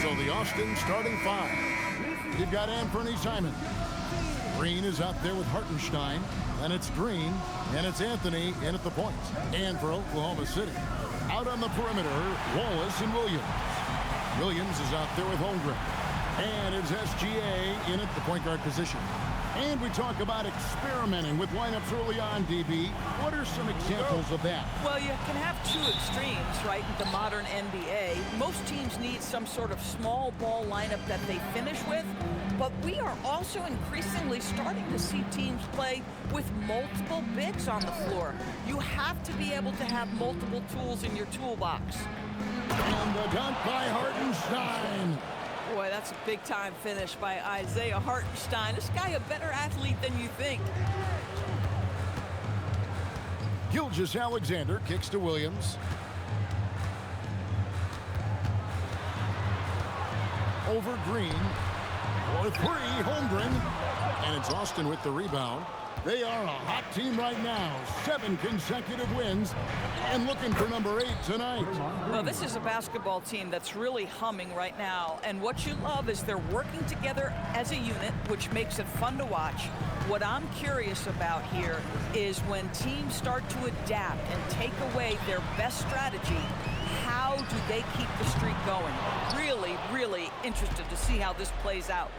[SPEAKER 13] So the Austin starting five. You've got Anthony Simon. Green is out there with Hartenstein. And it's Green. And it's Anthony in at the point. And for Oklahoma City, out on the perimeter, Wallace and Williams. Williams is out there with Holmgren. And it's SGA in at the point guard position. And we talk about experimenting with lineups early on, DB. What are some examples of that?
[SPEAKER 14] Well, you can have two extremes, right, in the modern NBA. Most teams need some sort of small ball lineup that they finish with. But we are also increasingly starting to see teams play with multiple bigs on the floor. You have to be able to have multiple tools in your toolbox.
[SPEAKER 13] And the dunk by Hartenstein.
[SPEAKER 14] Boy, that's a big-time finish by Isaiah Hartenstein. This guy a better athlete than you think.
[SPEAKER 13] Gilgeous-Alexander kicks to Williams. Over Green. For three, Holmgren. And it's Austin with the rebound. They are a hot team right now. 7 consecutive wins and looking for number 8 tonight.
[SPEAKER 14] Well, this is a basketball team that's really humming right now. And what you love is they're working together as a unit, which makes it fun to watch. What I'm curious about here is when teams start to adapt and take away their best strategy, how do they keep the streak going? Really, really interested to see how this plays out.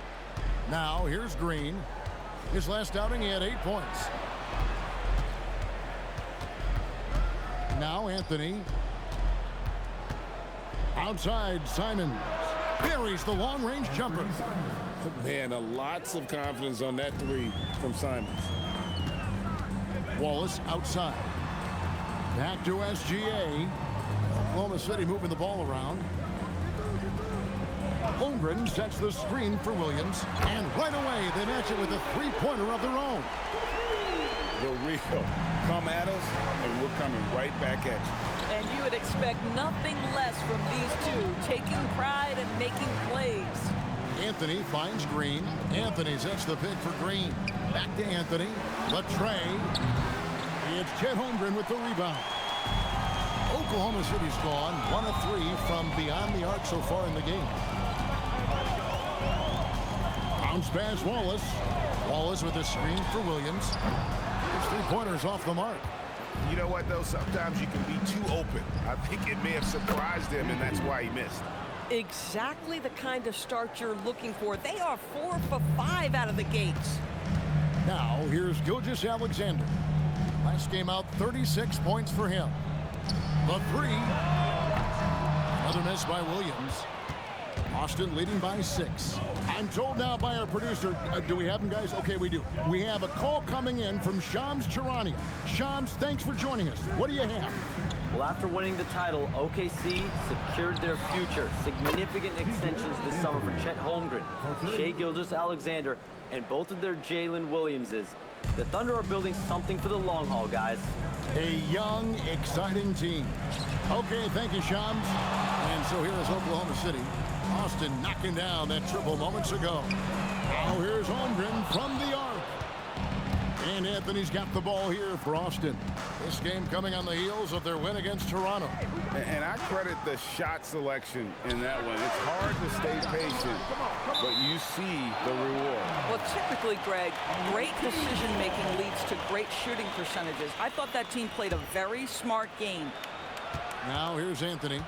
[SPEAKER 13] Now, here's Green. His last outing, he had 8 points. Now Anthony. Outside, Simons. Buries the long-range jumper.
[SPEAKER 15] Man, lots of confidence on that three from Simons.
[SPEAKER 13] Wallace outside. Back to SGA. Oklahoma City moving the ball around. Holmgren sets the screen for Williams, and right away they match it with a three-pointer of their own.
[SPEAKER 15] The real. Come at us, and we're coming right back at you.
[SPEAKER 14] And you would expect nothing less from these two, taking pride and making plays.
[SPEAKER 13] Anthony finds Green. Anthony sets the pick for Green. Back to Anthony. Latrey. It's Chet Holmgren with the rebound. Oklahoma City's gone 1 of 3 from beyond the arc so far in the game. Bounce pass, Wallace. Wallace with a screen for Williams. There's 3 pointers off the mark.
[SPEAKER 15] You know what, though? Sometimes you can be too open. I think it may have surprised him, and that's why he missed.
[SPEAKER 14] Exactly the kind of start you're looking for. They are 4 for 5 out of the gates.
[SPEAKER 13] Now, here's Gilgeous-Alexander. Last game out, 36 points for him. The 3. Another miss by Williams. Austin leading by 6. I'm told now by our producer, do we have him, guys? Okay, we do. We have a call coming in from Shams Charania. Shams, thanks for joining us. What do you have?
[SPEAKER 7] Well, after winning the title, OKC secured their future. Significant extensions this summer for Chet Holmgren, Shai Gilgeous-Alexander, and both of their Jalen Williamses. The Thunder are building something for the long haul, guys.
[SPEAKER 13] A young, exciting team. Okay, thank you, Shams. And so here is Oklahoma City. Austin knocking down that triple moments ago. Now here's Holmgren from the arc. And Anthony's got the ball here for Austin. This game coming on the heels of their win against Toronto.
[SPEAKER 15] And I credit the shot selection in that one. It's hard to stay patient, but you see the reward.
[SPEAKER 14] Well, typically, Greg, great decision-making leads to great shooting percentages. I thought that team played a very smart game.
[SPEAKER 13] Now here's Anthony.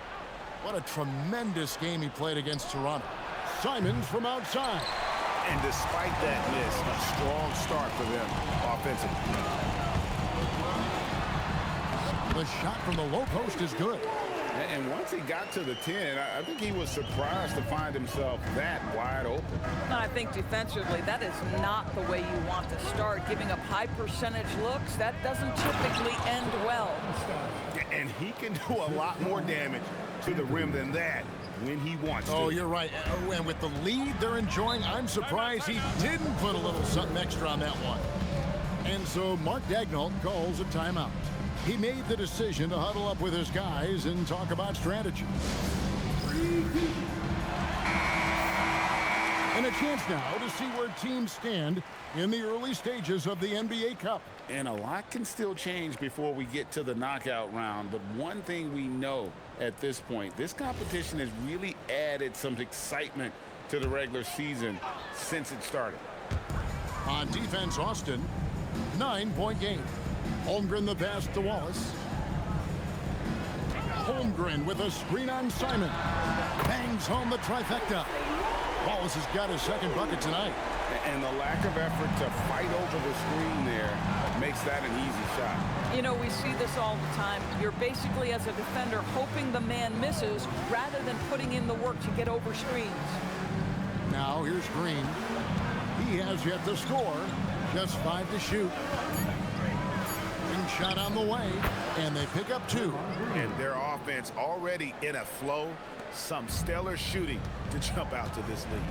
[SPEAKER 13] What a tremendous game he played against Toronto. Simons from outside.
[SPEAKER 15] And despite that miss, a strong start for them offensively.
[SPEAKER 13] The shot from the low post is good.
[SPEAKER 15] And once he got to the 10, I think he was surprised to find himself that wide open.
[SPEAKER 14] I think defensively, that is not the way you want to start. Giving up high percentage looks, that doesn't typically end well.
[SPEAKER 15] And he can do a lot more damage to the rim than that when he wants to.
[SPEAKER 13] Oh, you're right. And with the lead they're enjoying, I'm surprised he didn't put a little something extra on that one. And so Mark Daigneault calls a timeout. He made the decision to huddle up with his guys and talk about strategy. And a chance now to see where teams stand in the early stages of the NBA Cup.
[SPEAKER 15] And a lot can still change before we get to the knockout round. But one thing we know at this point, this competition has really added some excitement to the regular season since it started.
[SPEAKER 13] On defense, Austin, 9-point game. Holmgren the pass to Wallace. Holmgren with a screen on Simon. Bangs home the trifecta. Wallace has got his second bucket tonight.
[SPEAKER 15] And the lack of effort to fight over the screen there makes that an easy shot.
[SPEAKER 14] You know, we see this all the time. You're basically, as a defender, hoping the man misses rather than putting in the work to get over screens.
[SPEAKER 13] Now here's Green. He has yet to score. Just 5 to shoot. Green shot on the way, and they pick up 2.
[SPEAKER 15] And their offense already in a flow. Some stellar shooting to jump out to this lead.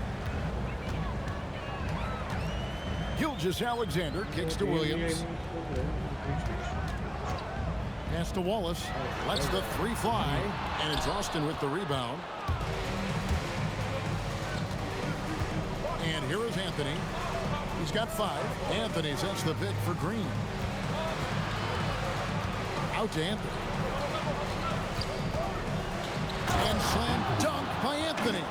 [SPEAKER 13] Gilgeous-Alexander kicks to Williams. Pass to Wallace. Lets the 3 fly, and it's Austin with the rebound. And here is Anthony. He's got 5. Anthony sets the pick for Green. Out to Anthony. And slam dunk by Anthony.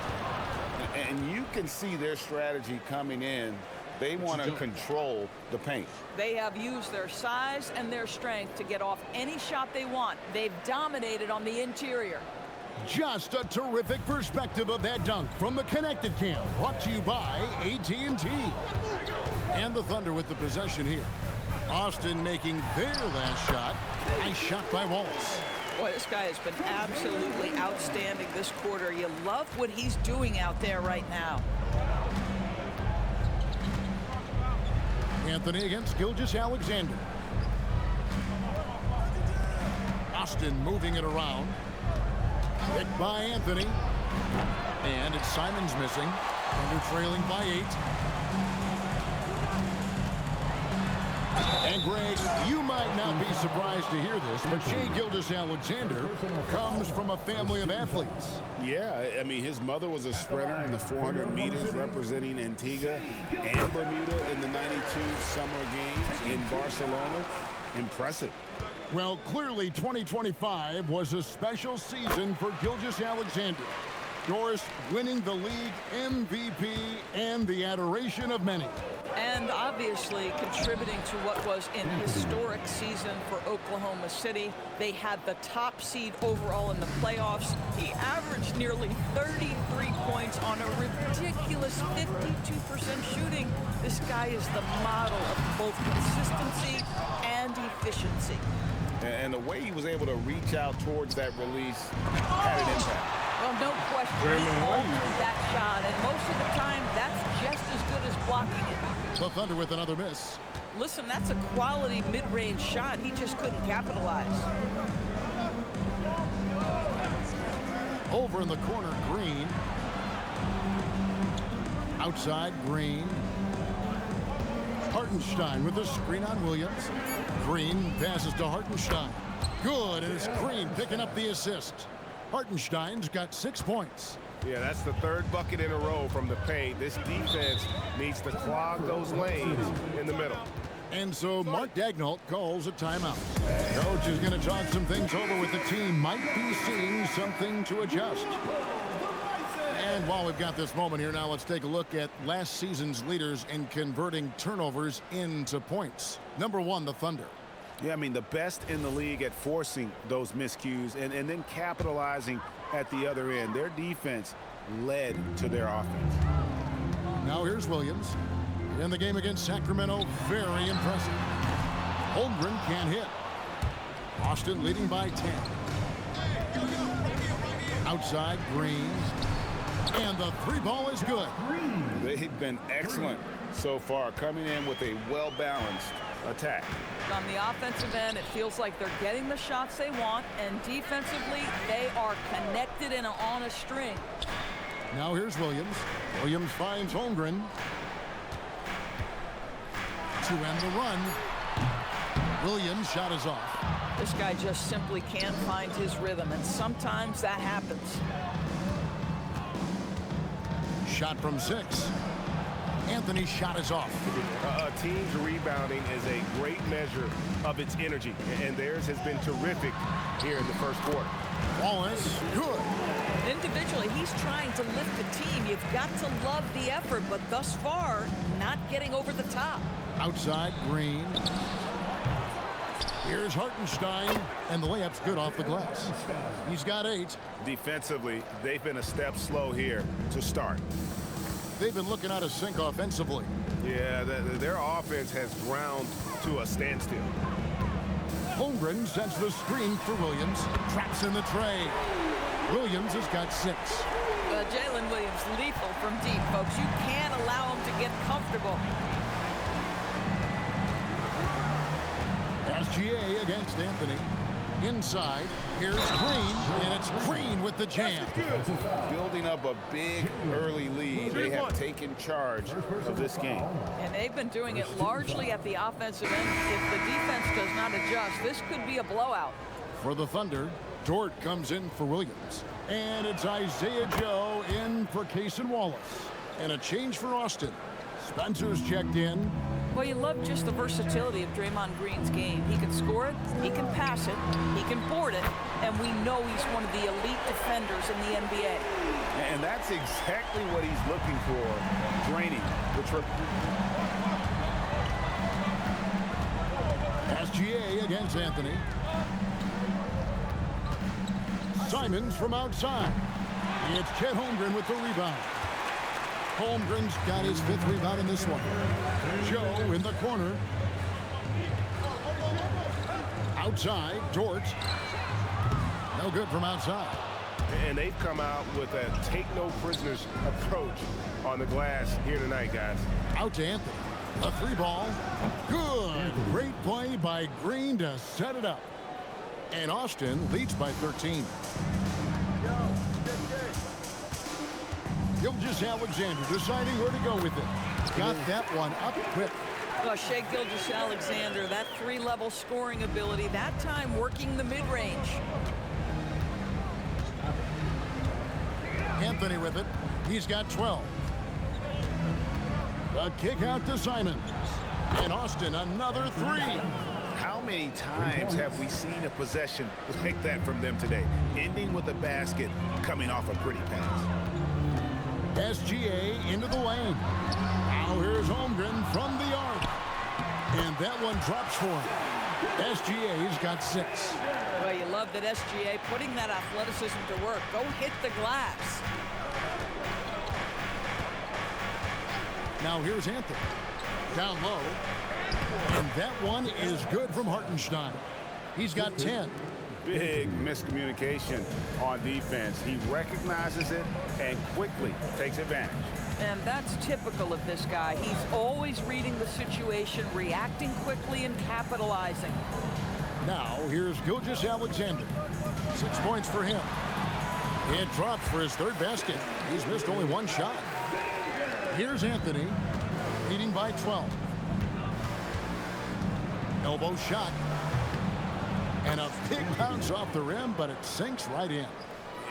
[SPEAKER 15] And you can see their strategy coming in. They want to control the paint.
[SPEAKER 14] They have used their size and their strength to get off any shot they want. They've dominated on the interior.
[SPEAKER 13] Just a terrific perspective of that dunk from the Connected Cam, brought to you by AT&T. And the Thunder with the possession here. Austin making their last shot. Nice shot by Wallace.
[SPEAKER 14] Boy, this guy has been absolutely outstanding this quarter. You love what he's doing out there right now.
[SPEAKER 13] Anthony against Gilgeous-Alexander. Austin moving it around. Hit by Anthony. And it's Simons missing. Thunder trailing by 8. And Greg, you might not be surprised to hear this, but Shai Gilgeous-Alexander comes from a family of athletes.
[SPEAKER 15] Yeah, I mean, his mother was a sprinter in the 400 meters representing Antigua and Bermuda in the 92 Summer Games in Barcelona. Impressive.
[SPEAKER 13] Well, clearly 2025 was a special season for Gilgeous-Alexander. Doris winning the league MVP and the adoration of many.
[SPEAKER 14] And obviously contributing to what was an historic season for Oklahoma City. They had the top seed overall in the playoffs. He averaged nearly 33 points on a ridiculous 52% shooting. This guy is the model of both consistency and efficiency.
[SPEAKER 15] And the way he was able to reach out towards that release had an impact.
[SPEAKER 14] Well, no question, he altered that shot, and most of the time, that's just as good as blocking it.
[SPEAKER 13] The Thunder with another miss.
[SPEAKER 14] Listen, that's a quality mid-range shot. He just couldn't capitalize.
[SPEAKER 13] Over in the corner, Green. Outside, Green. Hartenstein with the screen on Williams. Green passes to Hartenstein. Good, and it's Green picking up the assist. Hartenstein's got 6 points.
[SPEAKER 2] Yeah, that's the third bucket in a row from the paint. This defense needs to clog those lanes in the middle.
[SPEAKER 13] And so Mark Daigneault calls a timeout. Coach is going to talk some things over with the team. Might be seeing something to adjust. And while we've got this moment here, now let's take a look at last season's leaders in converting turnovers into points. Number 1, the Thunder.
[SPEAKER 16] Yeah, I mean, the best in the league at forcing those miscues and then capitalizing at the other end. Their defense led to their offense.
[SPEAKER 13] Now here's Williams. In the game against Sacramento, very impressive. Holmgren can't hit. Austin leading by 10. Outside, Green. And the 3-ball is good.
[SPEAKER 16] They've been excellent so far, coming in with a well-balanced attack.
[SPEAKER 14] On the offensive end, it feels like they're getting the shots they want, and defensively, they are connected and on a string.
[SPEAKER 13] Now here's Williams. Williams finds Holmgren. To end the run. Williams' shot is off.
[SPEAKER 14] This guy just simply can't find his rhythm, and sometimes that happens.
[SPEAKER 13] Shot from 6. Anthony's shot is off.
[SPEAKER 2] A team's rebounding is a great measure of its energy, and theirs has been terrific here in the first quarter.
[SPEAKER 13] Wallace, good.
[SPEAKER 14] Individually, he's trying to lift the team. You've got to love the effort, but thus far, not getting over the top.
[SPEAKER 13] Outside, Green. Here's Hartenstein, and the layup's good off the glass. He's got 8.
[SPEAKER 16] Defensively, they've been a step slow here to start.
[SPEAKER 13] They've been looking out of sync offensively.
[SPEAKER 2] Yeah, their offense has ground to a standstill.
[SPEAKER 13] Holmgren sends the screen for Williams. Traps in the tray. Williams has got 6.
[SPEAKER 14] Jalen Williams lethal from deep, folks. You can't allow him to get comfortable. SGA against Anthony. Inside, here's Green, and it's Green with the jam.
[SPEAKER 16] Building up a big early lead. They have taken charge of this game.
[SPEAKER 14] And they've been doing it largely at the offensive end. If the defense does not adjust, this could be a blowout.
[SPEAKER 13] For the Thunder, Dort comes in for Williams. And it's Isaiah Joe in for Cason Wallace. And a change for Austin. Spencer's checked in.
[SPEAKER 14] Well, you love just the versatility of Draymond Green's game. He can score it, he can pass it, he can board it, and we know he's one of the elite defenders in the NBA.
[SPEAKER 16] And that's exactly what he's looking for, draining the triple.
[SPEAKER 13] SGA against Anthony. Simons from outside. It's Chet Holmgren with the rebound. Holmgren's got his 5th rebound in this one. Joe in the corner. Outside, Dort. No good from outside.
[SPEAKER 2] And they've come out with a take-no-prisoners approach on the glass here tonight, guys.
[SPEAKER 13] Out to Anthony. A 3-ball. Good. Great play by Green to set it up. And Austin leads by 13. Gilgeous-Alexander deciding where to go with it. Got that one up quick.
[SPEAKER 14] Well, Shai Gilgeous-Alexander, that 3-level scoring ability, that time working the mid-range.
[SPEAKER 13] Anthony with it. He's got 12. A kick out to Simons. And Austin, another 3.
[SPEAKER 16] How many times have we seen a possession like that from them today? Ending with a basket, coming off a pretty pass.
[SPEAKER 13] SGA into the lane. Now here's Holmgren from the arc. And that one drops for him. SGA's got 6.
[SPEAKER 14] Well, you love that SGA putting that athleticism to work. Go hit the glass.
[SPEAKER 13] Now here's Anthony. Down low. And that one is good from Hartenstein. He's got 10.
[SPEAKER 16] Big miscommunication on defense. He recognizes it and quickly takes advantage.
[SPEAKER 14] And that's typical of this guy. He's always reading the situation, reacting quickly, and capitalizing.
[SPEAKER 13] Now, here's Gilgeous-Alexander. 6 points for him. It drops for his 3rd basket. He's missed only 1 shot. Here's Anthony, leading by 12. Elbow shot. And a big bounce off the rim, but it sinks right in.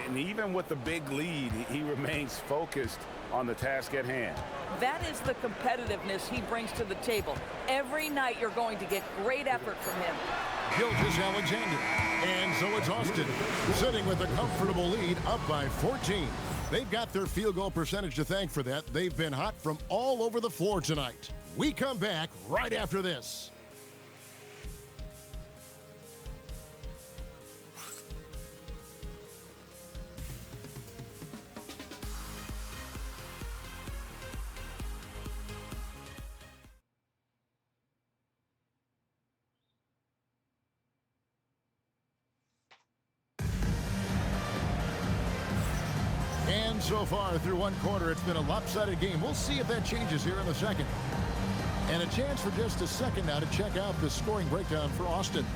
[SPEAKER 16] And even with the big lead, he remains focused on the task at hand.
[SPEAKER 14] That is the competitiveness he brings to the table. Every night you're going to get great effort from him.
[SPEAKER 13] Gilgeous-Alexander. And so it's Austin, sitting with a comfortable lead, up by 14. They've got their field goal percentage to thank for that. They've been hot from all over the floor tonight. We come back right after this. So far through 1 quarter, it's been a lopsided game. We'll see if that changes here in the second. And a chance for just a second now to check out the scoring breakdown for Austin.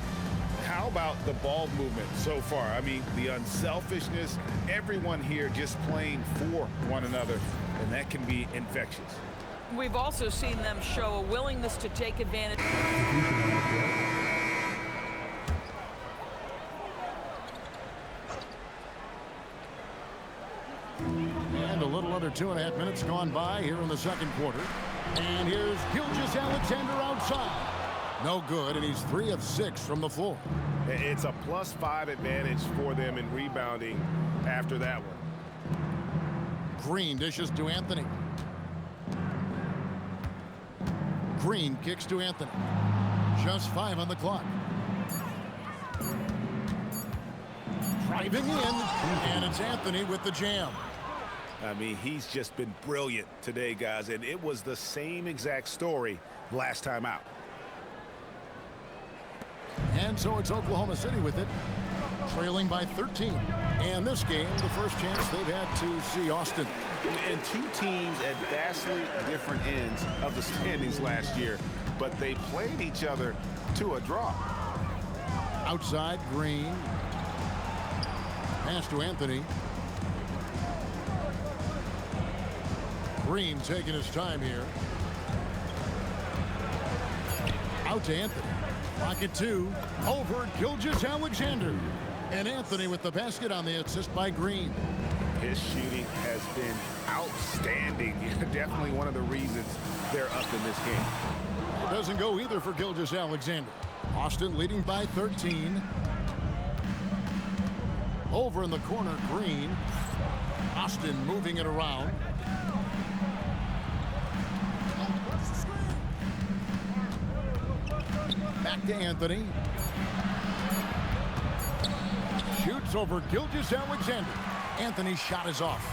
[SPEAKER 16] How about the ball movement so far? I mean, the unselfishness, everyone here just playing for one another, and that can be infectious.
[SPEAKER 14] We've also seen them show a willingness to take advantage.
[SPEAKER 13] And a little under 2.5 minutes gone by here in the second quarter. And here's Gilgeous-Alexander outside. No good, and he's 3 of 6 from the floor.
[SPEAKER 16] It's a +5 advantage for them in rebounding after that one.
[SPEAKER 13] Green dishes to Anthony. Green kicks to Anthony. Just 5 on the clock. Driving in, and it's Anthony with the jam.
[SPEAKER 16] I mean, he's just been brilliant today, guys, and it was the same exact story last time out.
[SPEAKER 13] And so it's Oklahoma City with it, trailing by 13. And this game, the first chance they've had to see Austin.
[SPEAKER 16] And 2 teams at vastly different ends of the standings last year, but they played each other to a draw.
[SPEAKER 13] Outside, Green. Pass to Anthony. Green taking his time here. Out to Anthony. Pocket 2. Over Gilgeous-Alexander. And Anthony with the basket on the assist by Green.
[SPEAKER 16] His shooting has been outstanding. Definitely one of the reasons they're up in this game.
[SPEAKER 13] It doesn't go either for Gilgeous-Alexander. Austin leading by 13. Over in the corner, Green. Austin moving it around. Back to Anthony. Shoots over Gilgeous-Alexander. Anthony's shot is off.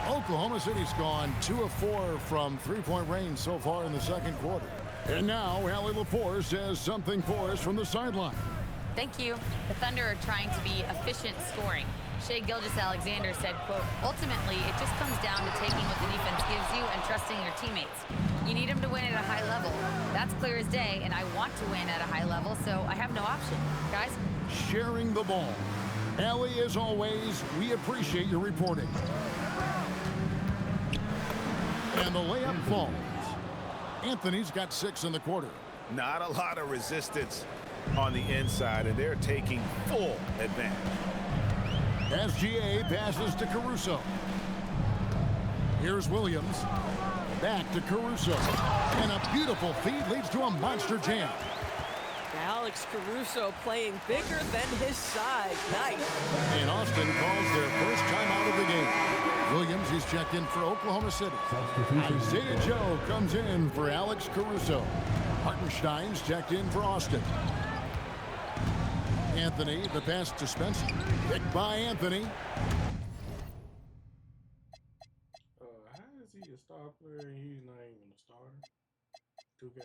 [SPEAKER 13] Oklahoma City's gone 2 of 4 from three-point range so far in the second quarter. And now Allie Lepore says something for us from the sideline.
[SPEAKER 8] Thank you. The Thunder are trying to be efficient scoring. Shai Gilgeous-Alexander said, quote, ultimately, it just comes down to taking what the defense gives you and trusting your teammates. You need them to win at a high level. That's clear as day, and I want to win at a high level, so I have no option. Guys?
[SPEAKER 13] Sharing the ball. Allie, as always, we appreciate your reporting. And the layup falls. Anthony's got 6 in the quarter.
[SPEAKER 16] Not a lot of resistance on the inside, and they're taking full advantage.
[SPEAKER 13] SGA passes to Caruso. Here's Williams. Back to Caruso. And a beautiful feed leads to a monster jam.
[SPEAKER 14] Alex Caruso playing bigger than his size. Nice.
[SPEAKER 13] And Austin calls their first time out of the game. Williams is checked in for Oklahoma City. Isaiah Joe comes in for Alex Caruso. Hartenstein's checked in for Austin. Anthony, the pass to Spencer. Picked by Anthony.
[SPEAKER 1] How is he a star player and he's not even a starter? 2K.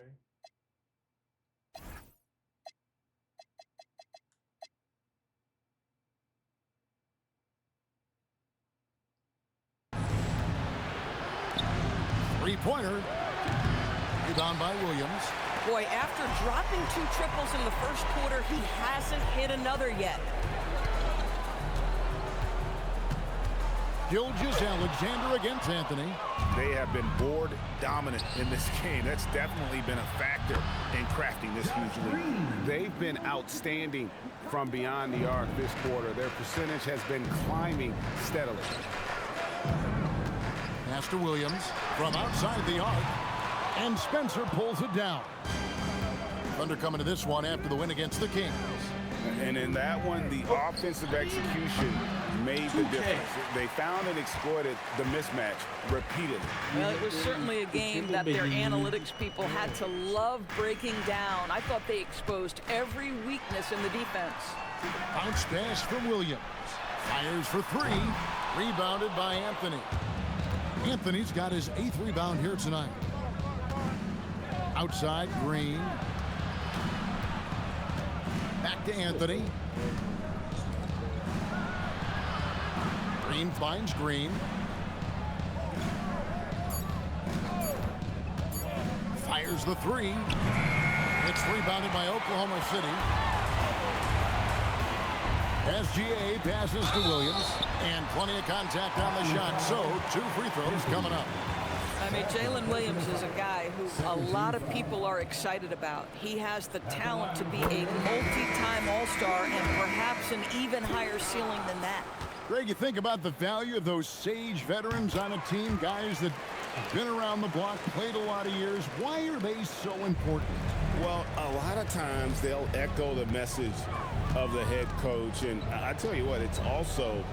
[SPEAKER 13] Three-pointer. Rebound by Williams.
[SPEAKER 14] Boy, after dropping 2 triples in the first quarter, he hasn't hit another yet.
[SPEAKER 13] Gilgeous-Alexander against Anthony.
[SPEAKER 16] They have been board dominant in this game. That's definitely been a factor in crafting this huge lead.
[SPEAKER 17] They've been outstanding from beyond the arc this quarter. Their percentage has been climbing steadily.
[SPEAKER 13] Pass to Williams from outside the arc. And Spencer pulls it down. Thunder coming to this one after the win against the Kings.
[SPEAKER 16] And in that one, the offensive execution made the difference. They found and exploited the mismatch repeatedly.
[SPEAKER 14] Well, it was certainly a game that their analytics people had to love breaking down. I thought they exposed every weakness in the defense.
[SPEAKER 13] Bounce pass from Williams. Fires for 3. Rebounded by Anthony. Anthony's got his 8th rebound here tonight. Outside, Green. Back to Anthony. Green finds Green. Fires the 3. It's rebounded by Oklahoma City. SGA passes to Williams. And plenty of contact on the shot. So 2 free throws coming up.
[SPEAKER 14] I mean, Jalen Williams is a guy who a lot of people are excited about. He has the talent to be a multi-time All-Star and perhaps an even higher ceiling than that.
[SPEAKER 13] Greg, you think about the value of those sage veterans on a team, guys that have been around the block, played a lot of years. Why are they so important?
[SPEAKER 16] Well, a lot of times they'll echo the message of the head coach. And I tell you what, it's also,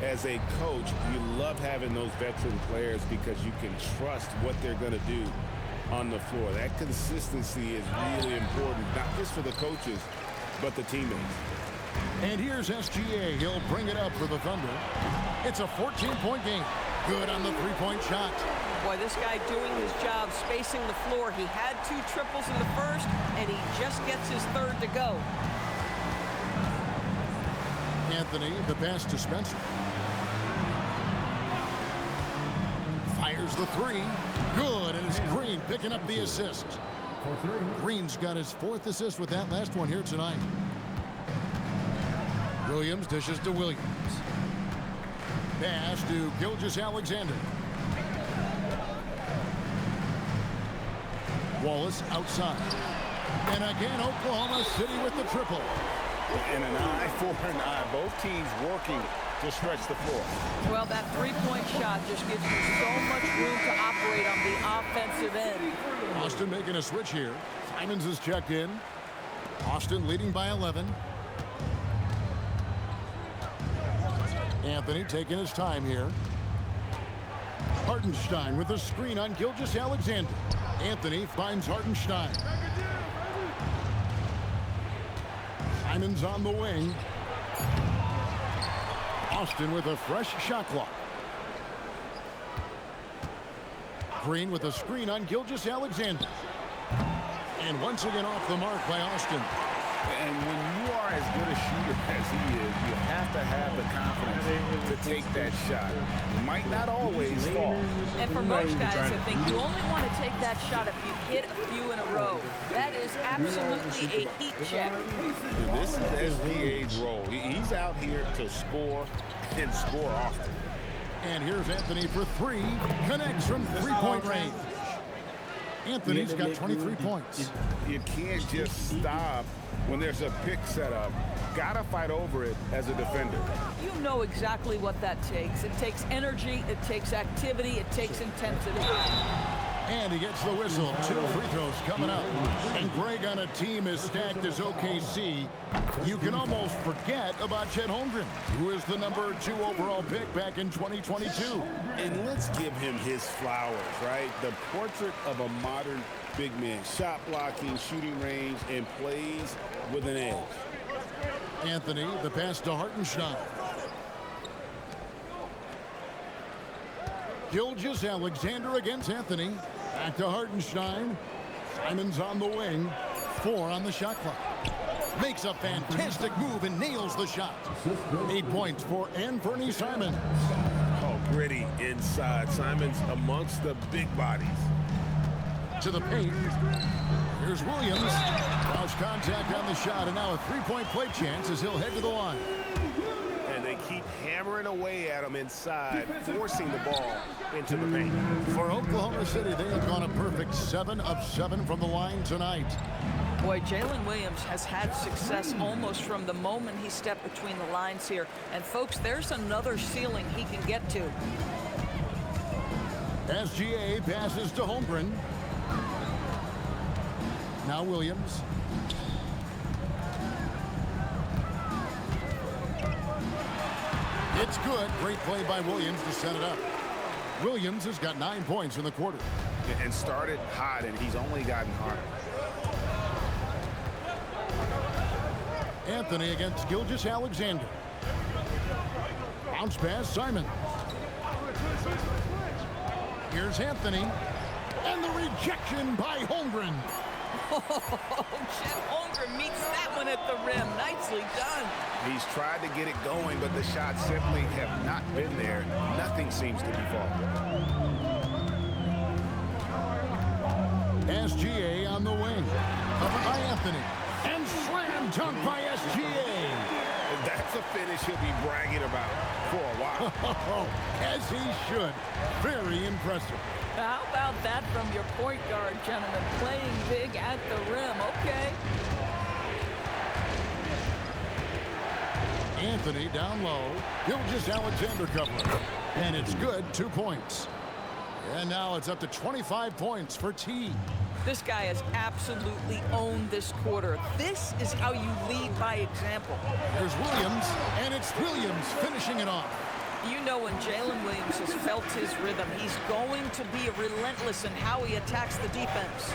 [SPEAKER 16] as a coach, you love having those veteran players because you can trust what they're going to do on the floor. That consistency is really important, not just for the coaches, but the teammates.
[SPEAKER 13] And here's SGA. He'll bring it up for the Thunder. It's a 14-point game. Good on the 3-point shot.
[SPEAKER 14] Boy, this guy doing his job, spacing the floor. He had 2 triples in the first, and he just gets his 3rd to go.
[SPEAKER 13] Anthony, the pass to Spencer. Fires the 3. Good, and it's Green picking up the assist. Green's got his 4th assist with that last one here tonight. Williams dishes to Williams. Pass to Gilgeous-Alexander. Wallace outside. And again, Oklahoma City with the triple.
[SPEAKER 16] And an eye for an eye. Both teams working to stretch the floor.
[SPEAKER 14] Well, that 3-point shot just gives you so much room to operate on the offensive end.
[SPEAKER 13] Austin making a switch here. Simons is checked in. Austin leading by 11. Anthony taking his time here. Hartenstein with a screen on Gilgeous-Alexander. Anthony finds Hartenstein. Simons on the wing. Austin with a fresh shot clock. Green with a screen on Gilgeous-Alexander. And once again off the mark by Austin.
[SPEAKER 16] And when you are as good a shooter as he is, you have to have the confidence to take that shot. It might not always fall.
[SPEAKER 14] And for most guys, I think you only want to take that shot if you hit a few in a row. That is absolutely a heat check.
[SPEAKER 16] And this is SGA's role. He's out here to score and score often.
[SPEAKER 13] And here's Anthony for 3. Connects from 3-point range. Anthony's got 23 points.
[SPEAKER 16] You can't just stop when there's a pick set up. Gotta fight over it as a defender.
[SPEAKER 14] You know exactly what that takes. It takes energy, it takes activity, it takes intensity.
[SPEAKER 13] And he gets the whistle. 2 free throws coming up. And Greg, on a team as stacked as OKC, you can almost forget about Chet Holmgren, who is the number 2 overall pick back in 2022.
[SPEAKER 16] And let's give him his flowers, right? The portrait of a modern big man. Shot blocking, shooting range, and plays with an edge.
[SPEAKER 13] Anthony, the pass to Hartenstein. Gilgeous-Alexander against Anthony. Back to Hartenstein. Simons on the wing. 4 on the shot clock. Makes a fantastic move and nails the shot. 8 points for Anthony Simons.
[SPEAKER 16] Oh, gritty inside. Simons amongst the big bodies.
[SPEAKER 13] To the paint. Here's Williams. Lost contact on the shot, and now a 3-point play chance as he'll head to the line.
[SPEAKER 16] And they keep hammering away at him inside, forcing the ball into the paint.
[SPEAKER 13] For Oklahoma City, they have gone a perfect 7 of 7 from the line tonight.
[SPEAKER 14] Boy, Jalen Williams has had success almost from the moment he stepped between the lines here. And folks, there's another ceiling he can get to.
[SPEAKER 13] SGA passes to Holmgren. Now Williams. It's good. Great play by Williams to set it up. Williams has got 9 points in the quarter.
[SPEAKER 16] And started hot, and he's only gotten hotter.
[SPEAKER 13] Anthony against Gilgeous-Alexander. Bounce pass, Simon. Here's Anthony. And the rejection by Holmgren.
[SPEAKER 14] Oh, Chet Holmgren meets that one at the rim. Nicely done.
[SPEAKER 16] He's tried to get it going, but the shots simply have not been there. Nothing seems to be falling.
[SPEAKER 13] SGA on the wing. Up by Anthony. And slam dunk by SGA.
[SPEAKER 16] That's a finish he'll be bragging about for a while.
[SPEAKER 13] As he should. Very impressive.
[SPEAKER 14] How about that from your point guard, gentlemen? Playing big at the rim. Okay.
[SPEAKER 13] Anthony down low. Gilgeous-Alexander covering. And it's good. 2 points. And now it's up to 25 points for T.
[SPEAKER 14] This guy has absolutely owned this quarter. This is how you lead by example.
[SPEAKER 13] There's Williams, and it's Williams finishing it off.
[SPEAKER 14] You know, when Jalen Williams has felt his rhythm, he's going to be relentless in how he attacks the defense.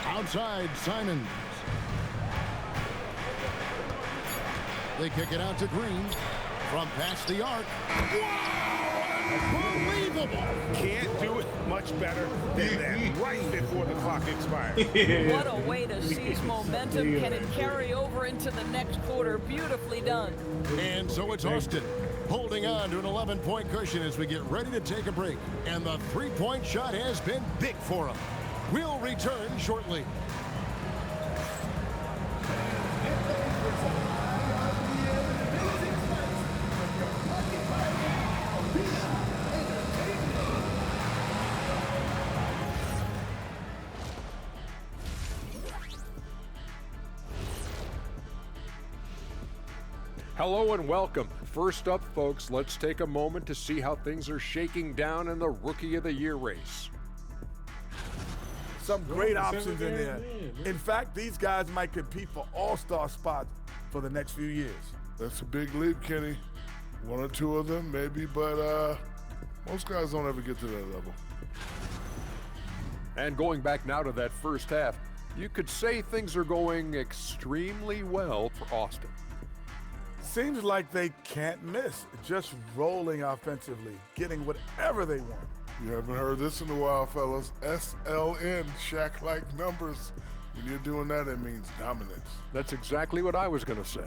[SPEAKER 13] Outside, Simons. They kick it out to Green from past the arc. Wow! Unbelievable!
[SPEAKER 16] Can't do it much better than that right before the clock expires.
[SPEAKER 14] What a way to seize momentum. Can it carry over into the next quarter? Beautifully done.
[SPEAKER 13] And so it's Austin holding on to an 11-point cushion as we get ready to take a break. And the 3-point shot has been big for him. We'll return shortly.
[SPEAKER 11] Hello and welcome. First up, folks, let's take a moment to see how things are shaking down in the Rookie of the Year race.
[SPEAKER 12] Some great options in there. In fact, these guys might compete for all-star spots for the next few years.
[SPEAKER 18] That's a big leap, Kenny. 1 or 2 of them, maybe, but most guys don't ever get to that level.
[SPEAKER 11] And going back now to that first half, you could say things are going extremely well for Austin.
[SPEAKER 12] Seems like they can't miss, just rolling offensively, getting whatever they want.
[SPEAKER 18] You haven't heard this in a while, fellas. SLN, Shaq-like numbers. When you're doing that, it means dominance.
[SPEAKER 11] That's exactly what I was going to say.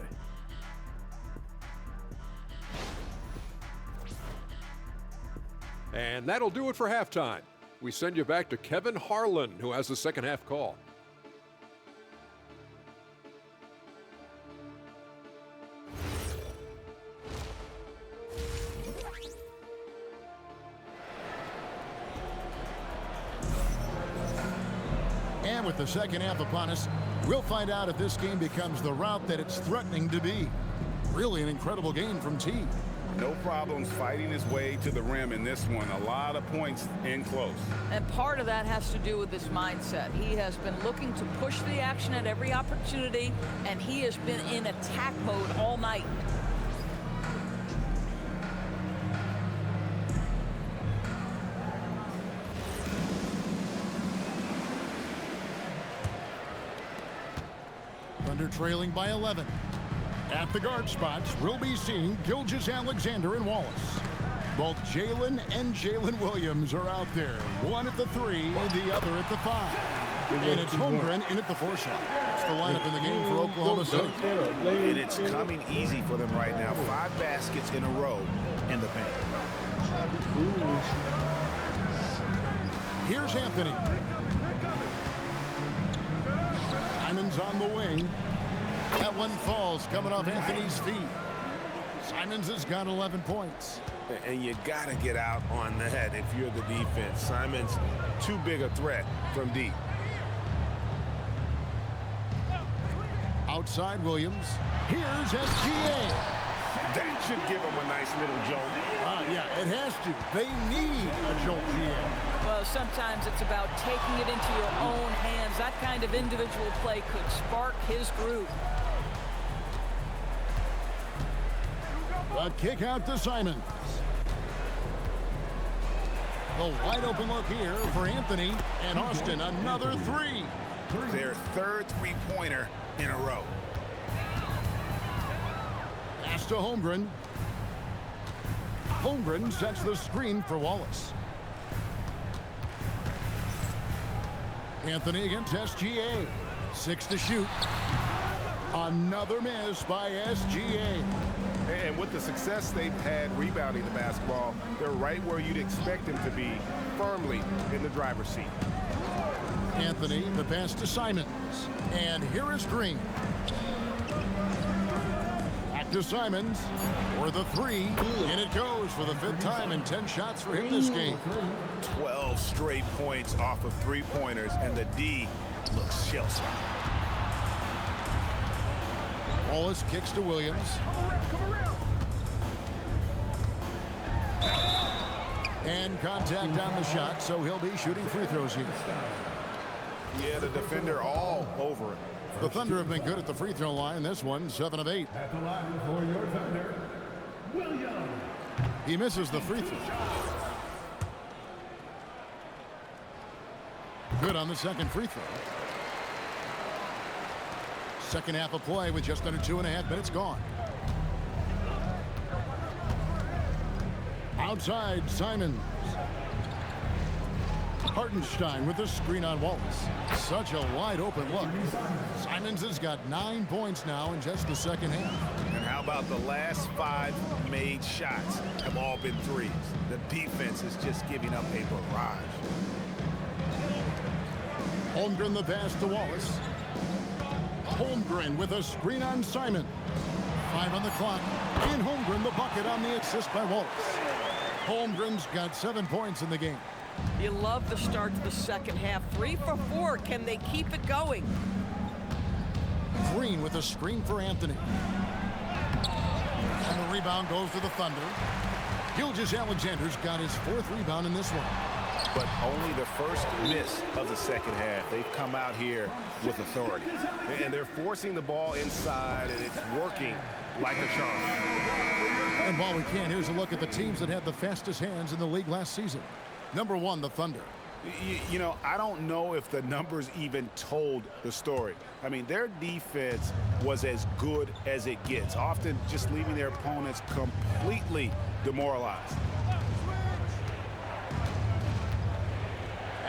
[SPEAKER 11] And that'll do it for halftime. We send you back to Kevin Harlan, who has the second half call.
[SPEAKER 13] And with the second half upon us, we'll find out if this game becomes the route that it's threatening to be. Really an incredible game from T.
[SPEAKER 15] No problems fighting his way to the rim in this one. A lot of points in close.
[SPEAKER 14] And part of that has to do with his mindset. He has been looking to push the action at every opportunity, and he has been in attack mode all night.
[SPEAKER 13] Thunder trailing by 11. At the guard spots, we'll be seeing Gilgeous-Alexander and Wallace. Both Jalen and Jalen Williams are out there. One at the 3, the other at the 5. And it's Holmgren in at the 4 slot. It's the lineup in the game for Oklahoma City.
[SPEAKER 19] And it's coming easy for them right now. 5 baskets in a row in the paint.
[SPEAKER 13] Here's Anthony. Simons on the wing. That one falls coming off Anthony's feet. Simons has got 11 points.
[SPEAKER 19] And you got to get out on that if you're the defense. Simons too big a threat from deep.
[SPEAKER 13] Outside Williams. Here's SGA.
[SPEAKER 19] That should give him a nice little jolt.
[SPEAKER 13] Yeah, it has to. They need a jolt, GA.
[SPEAKER 14] Well, sometimes it's about taking it into your own hands. That kind of individual play could spark his groove.
[SPEAKER 13] A kick out to Simons. The wide open look here for Anthony and Austin. Another 3.
[SPEAKER 19] Their third three-pointer in a row.
[SPEAKER 13] Pass to Holmgren. Holmgren sets the screen for Wallace. Anthony against SGA. 6 to shoot. Another miss by SGA.
[SPEAKER 17] And with the success they've had rebounding the basketball, they're right where you'd expect them to be, firmly in the driver's seat.
[SPEAKER 13] Anthony, the pass to Simons. And here is Green. Back to Simons for the 3. And it goes for the 5th time in 10 shots for him this game.
[SPEAKER 19] 12 straight points off of three-pointers, and the D looks shell-shocked.
[SPEAKER 13] Wallace kicks to Williams. And contact on the shot, so he'll be shooting free throws here.
[SPEAKER 19] Yeah, the defender all over it.
[SPEAKER 13] The Thunder have been good at the free throw line. This one, 7 of 8.
[SPEAKER 9] At the line for your Thunder, Williams.
[SPEAKER 13] He misses the free throw. Good on the second free throw. Second half of play with just under 2.5 minutes gone. Outside, Simons. Hartenstein with the screen on Wallace. Such a wide open look. Simons has got 9 points now in just the second half.
[SPEAKER 19] And how about the last 5 made shots have all been threes? The defense is just giving up a barrage.
[SPEAKER 13] Holmgren the pass to Wallace. Holmgren with a screen on Simon. 5 on the clock. And Holmgren the bucket on the assist by Wallace. Holmgren's got 7 points in the game.
[SPEAKER 14] You love the start to the second half. 3 for 4. Can they keep it going?
[SPEAKER 13] Green with a screen for Anthony. And the rebound goes to the Thunder. Gilgeous-Alexander's got his 4th rebound in this one.
[SPEAKER 19] But only the first miss of the second half. They've come out here with authority.
[SPEAKER 17] And they're forcing the ball inside, and it's working like a charm.
[SPEAKER 13] And while we can, here's a look at the teams that had the fastest hands in the league last season. Number 1, the Thunder.
[SPEAKER 19] You know, I don't know if the numbers even told the story. I mean, their defense was as good as it gets, often just leaving their opponents completely demoralized.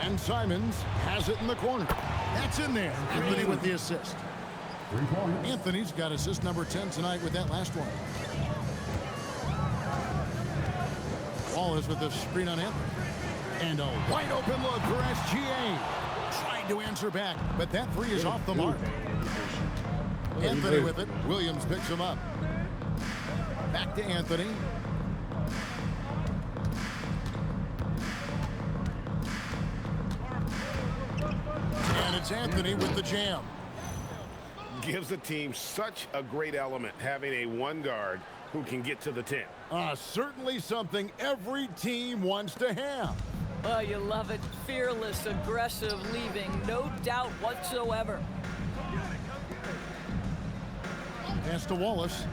[SPEAKER 13] And Simons has it in the corner. That's in there. Anthony with the assist. Anthony's got assist number 10 tonight with that last one. Wallace with the screen on Anthony. And a wide open look for SGA. Tried to answer back, but that 3 is off the mark. Anthony with it. Williams picks him up. Back to Anthony. And it's Anthony with the jam.
[SPEAKER 17] Gives the team such a great element having a 1 guard
[SPEAKER 15] who can get to the 10.
[SPEAKER 13] Certainly something every team wants to have.
[SPEAKER 14] Oh, you love it. Fearless, aggressive, leaving no doubt whatsoever.
[SPEAKER 13] Pass to Wallace.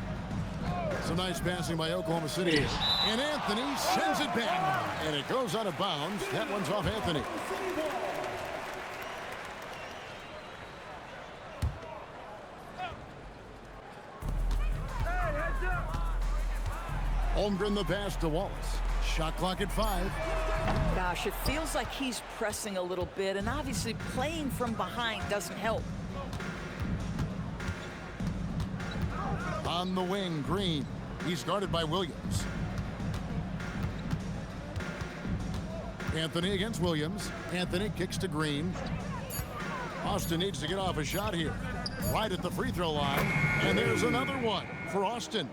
[SPEAKER 13] Some nice passing by Oklahoma City. And Anthony sends it back. And it goes out of bounds. That one's off Anthony. Holmgren the pass to Wallace. Shot clock at 5.
[SPEAKER 14] Gosh, it feels like he's pressing a little bit, and obviously playing from behind doesn't help.
[SPEAKER 13] On the wing, Green. He's guarded by Williams. Anthony against Williams. Anthony kicks to Green. Austin needs to get off a shot here. Right at the free throw line. And there's another one for Austin.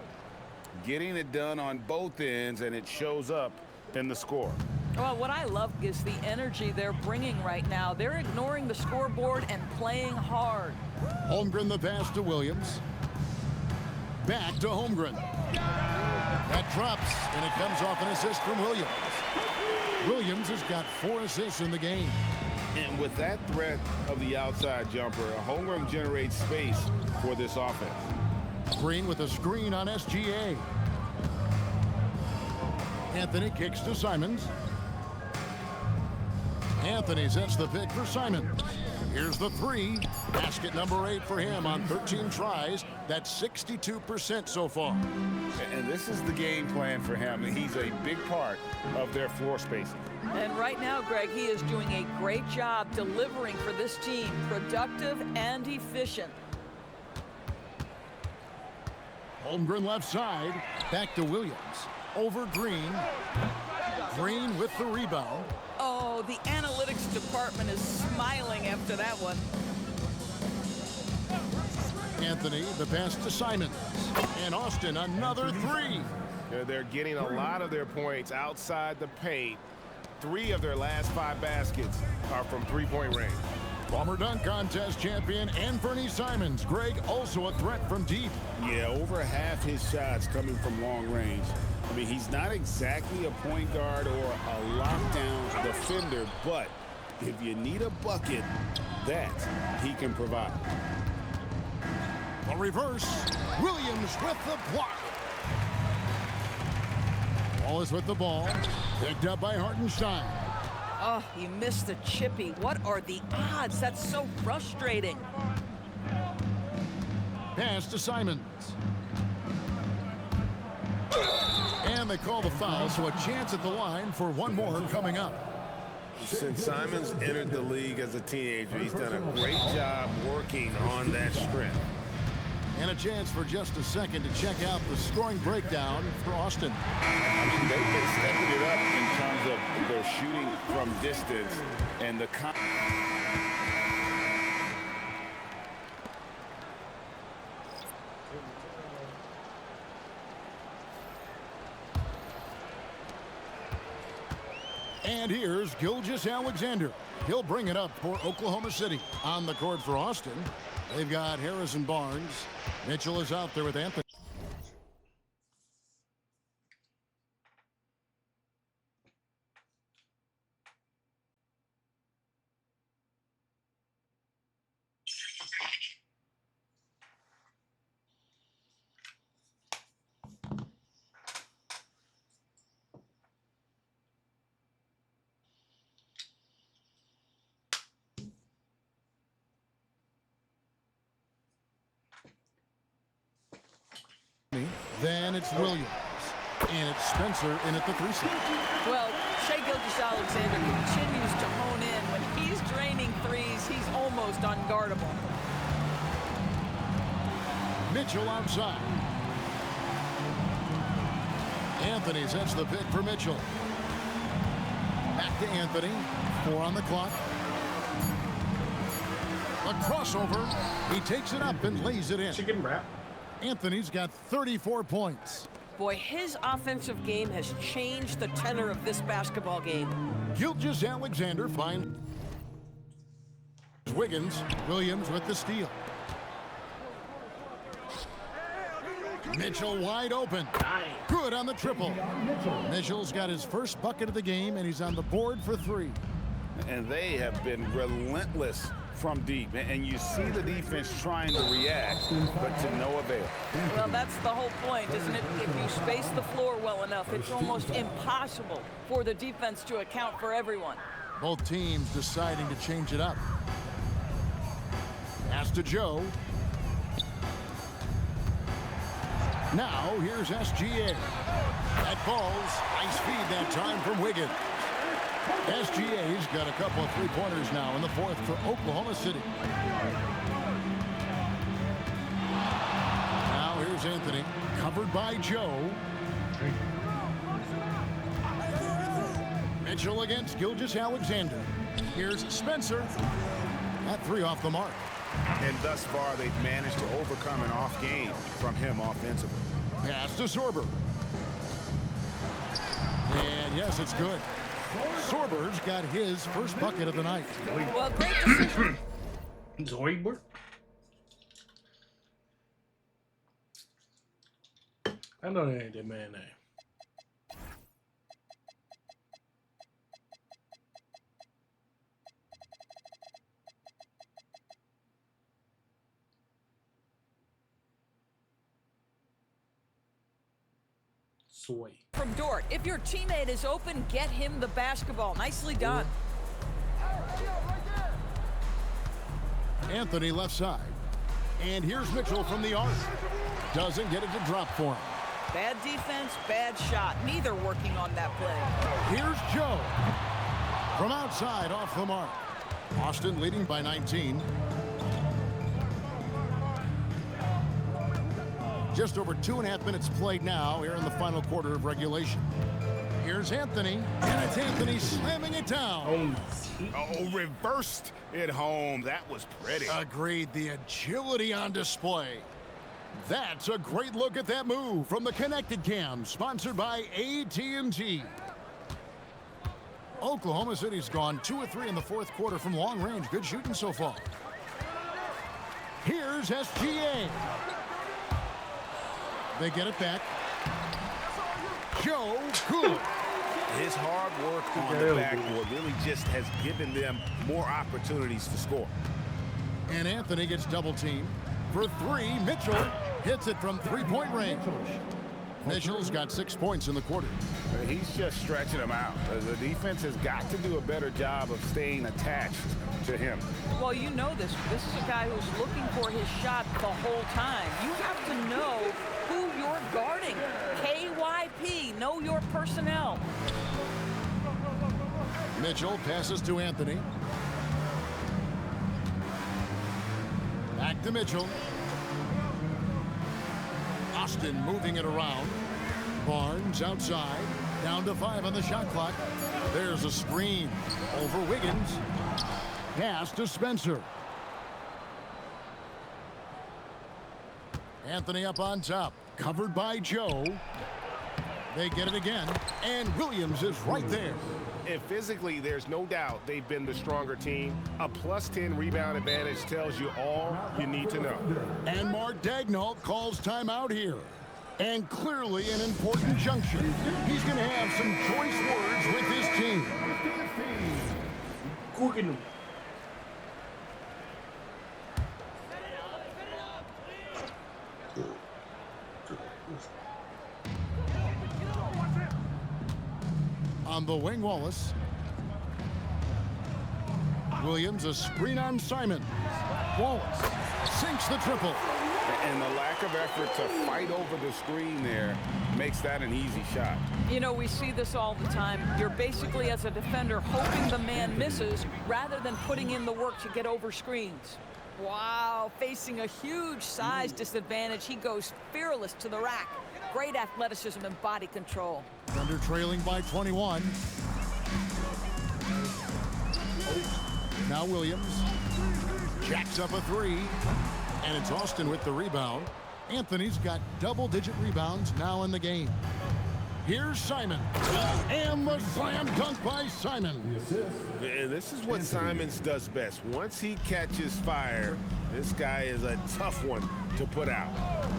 [SPEAKER 15] Getting it done on both ends, and it shows up in the score.
[SPEAKER 14] Well, what I love is the energy they're bringing right now. They're ignoring the scoreboard and playing hard.
[SPEAKER 13] Holmgren the pass to Williams. Back to Holmgren. That drops, and it comes off an assist from Williams. Williams has got 4 assists in the game.
[SPEAKER 15] And with that threat of the outside jumper, Holmgren generates space for this offense.
[SPEAKER 13] Green with a screen on SGA. Anthony kicks to Simons. Anthony sets the pick for Simons. Here's the 3. Basket number 8 for him on 13 tries. That's 62% so far.
[SPEAKER 15] And this is the game plan for him. He's a big part of their floor spacing.
[SPEAKER 14] And right now, Greg, he is doing a great job delivering for this team. Productive and efficient.
[SPEAKER 13] Holmgren left side. Back to Williams. Over Green. Green with the rebound.
[SPEAKER 14] Oh, the analytics department is smiling after that one.
[SPEAKER 13] Anthony, the pass to Simons. And Austin, another 3.
[SPEAKER 17] They're getting a lot of their points outside the paint. 3 of their last 5 baskets are from three-point range.
[SPEAKER 13] Former dunk contest champion Anthony Simons. Greg, also a threat from deep.
[SPEAKER 15] Yeah, over half his shots coming from long range. I mean, he's not exactly a point guard or a lockdown defender, but if you need a bucket, that he can provide.
[SPEAKER 13] A reverse. Williams with the block. Wallace with the ball. Picked up by Hartenstein.
[SPEAKER 14] Oh, he missed the chippy. What are the odds? That's so frustrating.
[SPEAKER 13] Pass to Simons. And they call the foul, so a chance at the line for one more coming up.
[SPEAKER 17] Since Simons entered the league as a teenager, he's done a great job working on that strength.
[SPEAKER 13] And a chance for just a second to check out the scoring breakdown for Austin.
[SPEAKER 15] I mean, they've been stepping it up in terms of their shooting from distance and the
[SPEAKER 13] And here's Gilgeous-Alexander. He'll bring it up for Oklahoma City. On the court for Austin, they've got Harrison Barnes. Mitchell is out there with Anthony. Then it's Williams. And it's Spencer in at the 3 seat.
[SPEAKER 14] Well, Shai Gilgeous-Alexander continues to hone in. When he's draining threes, he's almost unguardable.
[SPEAKER 13] Mitchell outside. Anthony sets the pick for Mitchell. Back to Anthony. 4 on the clock. A crossover. He takes it up and lays it in.
[SPEAKER 1] Chicken wrap.
[SPEAKER 13] Anthony's got 34 points.
[SPEAKER 14] Boy, his offensive game has changed the tenor of this basketball game.
[SPEAKER 13] Gilgeous-Alexander finds Wiggins. Williams with the steal. Mitchell wide open. Good on the triple. Mitchell's got his first bucket of the game, and he's on the board for 3.
[SPEAKER 19] And they have been relentless from deep. And you see the defense trying to react, but to no avail.
[SPEAKER 14] Well, that's the whole point, isn't it? If you space the floor well enough, it's almost impossible for the defense to account for everyone.
[SPEAKER 13] Both teams deciding to change it up. Pass to Joe. Now, here's SGA. That ball's nice feed that time from Wiggins. SGA's got a couple of three-pointers now in the fourth for Oklahoma City. Now, here's Anthony. Covered by Joe. Mitchell against Gilgeous-Alexander. Here's Spencer. That 3 off the mark.
[SPEAKER 19] And thus far, they've managed to overcome an off game from him offensively.
[SPEAKER 13] Pass to Sorber. And yes, it's good. Sorber's got his first bucket of the night.
[SPEAKER 14] Well, great decision.
[SPEAKER 1] Zoidberg. I know that ain't that man's name. Soy.
[SPEAKER 14] From Dort, if your teammate is open, get him the basketball. Nicely done.
[SPEAKER 13] Anthony left side. And here's Mitchell from the arc. Doesn't get it to drop for him.
[SPEAKER 14] Bad defense, bad shot. Neither working on that play.
[SPEAKER 13] Here's Joe. From outside, off the mark. Austin leading by 19. Just over 2.5 minutes played now here in the final quarter of regulation. Here's Anthony, and it's Anthony slamming it down.
[SPEAKER 19] Oh, reversed it home. That was pretty.
[SPEAKER 13] Agreed. The agility on display. That's a great look at that move from the Connected Cam, sponsored by AT&T. Oklahoma City's gone 2 of 3 in the fourth quarter from long range. Good shooting so far. Here's SGA. They get it back. Joe, good.
[SPEAKER 19] His hard work on the backboard really just has given them more opportunities to score.
[SPEAKER 13] And Anthony gets double teamed. For 3, Mitchell hits it from 3-point range. Mitchell's got 6 points in the quarter.
[SPEAKER 19] He's just stretching them out. The defense has got to do a better job of staying attached to him.
[SPEAKER 14] Well, you know this. This is a guy who's looking for his shot the whole time. You have to know who you're guarding. KYP, know your personnel.
[SPEAKER 13] Mitchell passes to Anthony. Back to Mitchell. Austin moving it around. Barnes outside. Down to 5 on the shot clock. There's a screen over Wiggins. Pass to Spencer. Anthony up on top. Covered by Joe. They get it again. And Williams is right there.
[SPEAKER 17] And physically, there's no doubt they've been the stronger team. A +10 rebound advantage tells you all you need to know.
[SPEAKER 13] And Mark Daigneault calls timeout here. And clearly an important juncture. He's going to have some choice words with his team.
[SPEAKER 1] Cooking.
[SPEAKER 13] On the wing, Wallace. Williams, a screen on Simon. Wallace sinks the triple.
[SPEAKER 19] And the lack of effort to fight over the screen there makes that an easy shot.
[SPEAKER 14] You know, we see this all the time. You're basically, as a defender, hoping the man misses rather than putting in the work to get over screens. Wow, facing a huge size disadvantage, he goes fearless to the rack. Great athleticism and body control.
[SPEAKER 13] Thunder trailing by 21. Now Williams jacks up a 3. And it's Austin with the rebound. Anthony's got double-digit rebounds now in the game. Here's Simon. And the slam dunk by Simon.
[SPEAKER 16] And this is what Simons does best. Once he catches fire, this guy is a tough one to put out.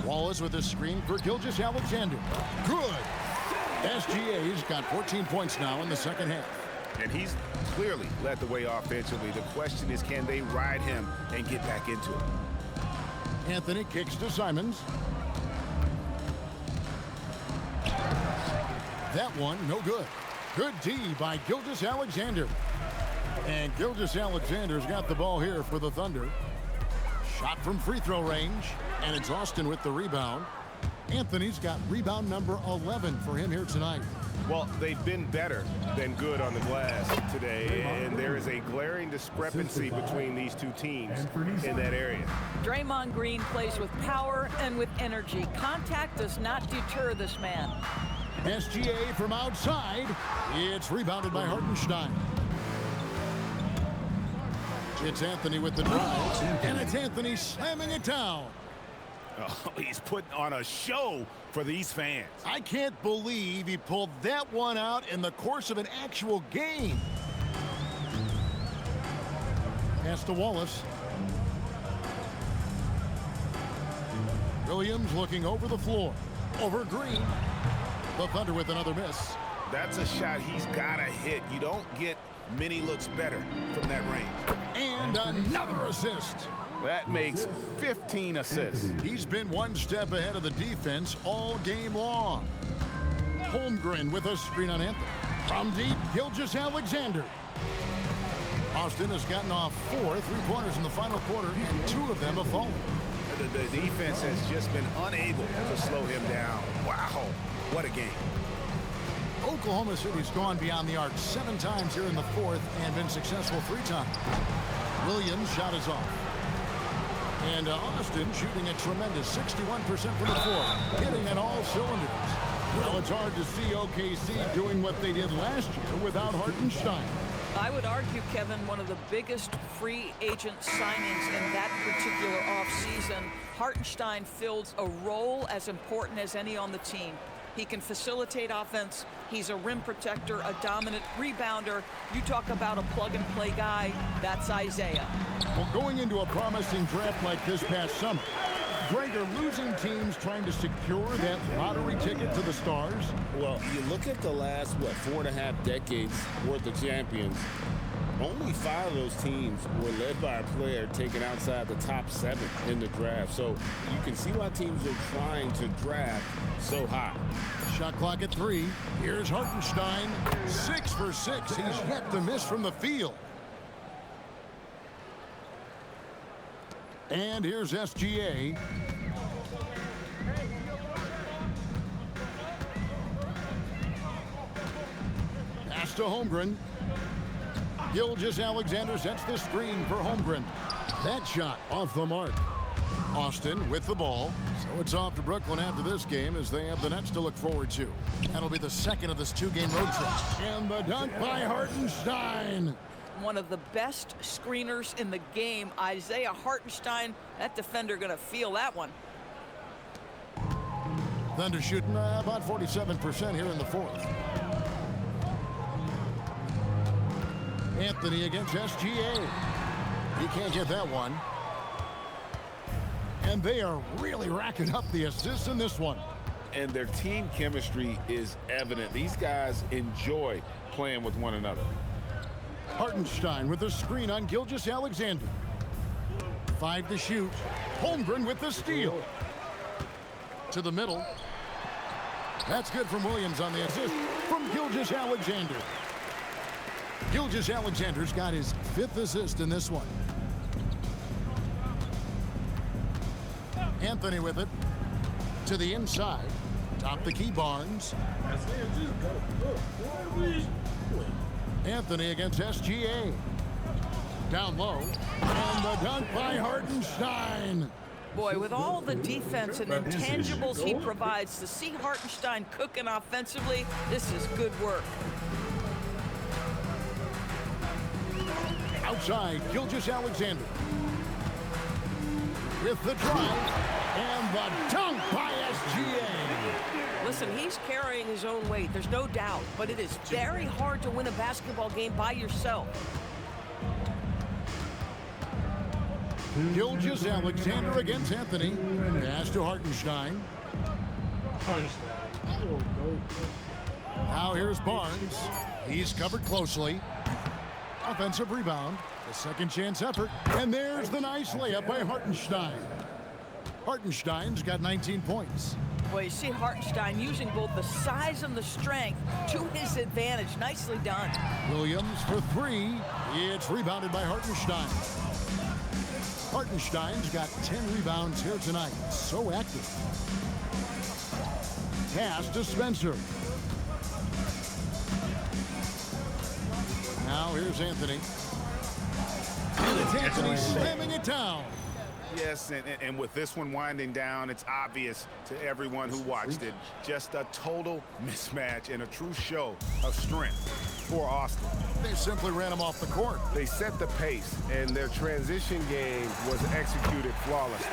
[SPEAKER 13] Wallace with a screen for Gilgeous-Alexander. Good. SGA's got 14 points now in the second half.
[SPEAKER 19] And he's clearly led the way offensively. The question is, can they ride him and get back into it?
[SPEAKER 13] Anthony kicks to Simons. That one, no good. Good D by Gilgeous-Alexander. And Gilgeous-Alexander's got the ball here for the Thunder. Shot from free throw range, and it's Austin with the rebound. Anthony's got rebound number 11 for him here tonight.
[SPEAKER 19] Well, they've been better than good on the glass today, and there is a glaring discrepancy between these two teams in that area.
[SPEAKER 14] Draymond Green plays with power and with energy. Contact does not deter this man.
[SPEAKER 13] SGA from outside. It's rebounded by Hartenstein. It's Anthony with the drive, and it's Anthony slamming it down.
[SPEAKER 19] Oh, he's putting on a show for these fans.
[SPEAKER 13] I can't believe he pulled that one out in the course of an actual game. Pass to Wallace. Williams looking over the floor. Over Green. The Thunder with another miss.
[SPEAKER 19] That's a shot he's got to hit. You don't get many looks better from that range.
[SPEAKER 13] And another assist.
[SPEAKER 19] That makes 15 assists.
[SPEAKER 13] He's been one step ahead of the defense all game long. Holmgren with a screen on Anthony. From deep, Gilgeous-Alexander. Austin has gotten off 4 3-pointers in the final quarter, and 2 of them have fallen.
[SPEAKER 19] The defense has just been unable to slow him down. Wow, what a game.
[SPEAKER 13] Oklahoma City's gone beyond the arc 7 times here in the fourth and been successful 3 times. Williams' shot is off. And Austin shooting a tremendous 61% from the floor, hitting at all cylinders. Well, it's hard to see OKC doing what they did last year without Hartenstein.
[SPEAKER 14] I would argue, Kevin, one of the biggest free agent signings in that particular offseason. Hartenstein fills a role as important as any on the team. He can facilitate offense. He's a rim protector, a dominant rebounder. You talk about a plug-and-play guy, that's Isaiah.
[SPEAKER 13] Well, going into a promising draft like this past summer, Greg, are losing teams trying to secure that lottery ticket to the stars?
[SPEAKER 16] Well, you look at the last, 4.5 decades worth of champions, only 5 of those teams were led by a player taken outside the top 7 in the draft. So you can see why teams are trying to draft so high.
[SPEAKER 13] Shot clock at 3. Here's Hartenstein. 6 for 6. He's yet to miss from the field. And here's SGA. Pass to Holmgren. Gilgeous-Alexander sets the screen for Holmgren. That shot off the mark. Austin with the ball. So it's off to Brooklyn after this game as they have the Nets to look forward to. That'll be the second of this 2-game road trip. And the dunk by Hartenstein.
[SPEAKER 14] One of the best screeners in the game, Isaiah Hartenstein. That defender going to feel that one.
[SPEAKER 13] Thunder shooting about 47% here in the fourth. Anthony against SGA. He can't get that one. And they are really racking up the assists in this one.
[SPEAKER 16] And their team chemistry is evident. These guys enjoy playing with one another.
[SPEAKER 13] Hartenstein with the screen on Gilgeous-Alexander. 5 to shoot. Holmgren with the steal. To the middle. That's good from Williams on the assist from Gilgeous-Alexander. Gilgeous-Alexander's got his 5th assist in this one. Anthony with it. To the inside. Top the key, Barnes. Anthony against SGA. Down low. And the dunk by Hartenstein.
[SPEAKER 14] Boy, with all the defense and intangibles he provides, to see Hartenstein cooking offensively, this is good work.
[SPEAKER 13] Outside, Gilgeous-Alexander. With the drive. And the dunk by SGA.
[SPEAKER 14] Listen, he's carrying his own weight, there's no doubt, but it is very hard to win a basketball game by yourself.
[SPEAKER 13] Gilgeous-Alexander against Anthony. Pass to Hartenstein. Now here's Barnes. He's covered closely. Offensive rebound. A second chance effort. And there's the nice layup by Hartenstein. Hartenstein's got 19 points.
[SPEAKER 14] Well, you see Hartenstein using both the size and the strength to his advantage. Nicely done.
[SPEAKER 13] Williams for three. It's rebounded by Hartenstein. Hartenstein's got 10 rebounds here tonight. So active. Pass to Spencer. Now here's Anthony. And it's Anthony slamming it down.
[SPEAKER 19] Yes, and with this one winding down, it's obvious to everyone who watched it. Just a total mismatch and a true show of strength for Austin.
[SPEAKER 13] They simply ran him off the court.
[SPEAKER 17] They set the pace, and their transition game was executed flawlessly.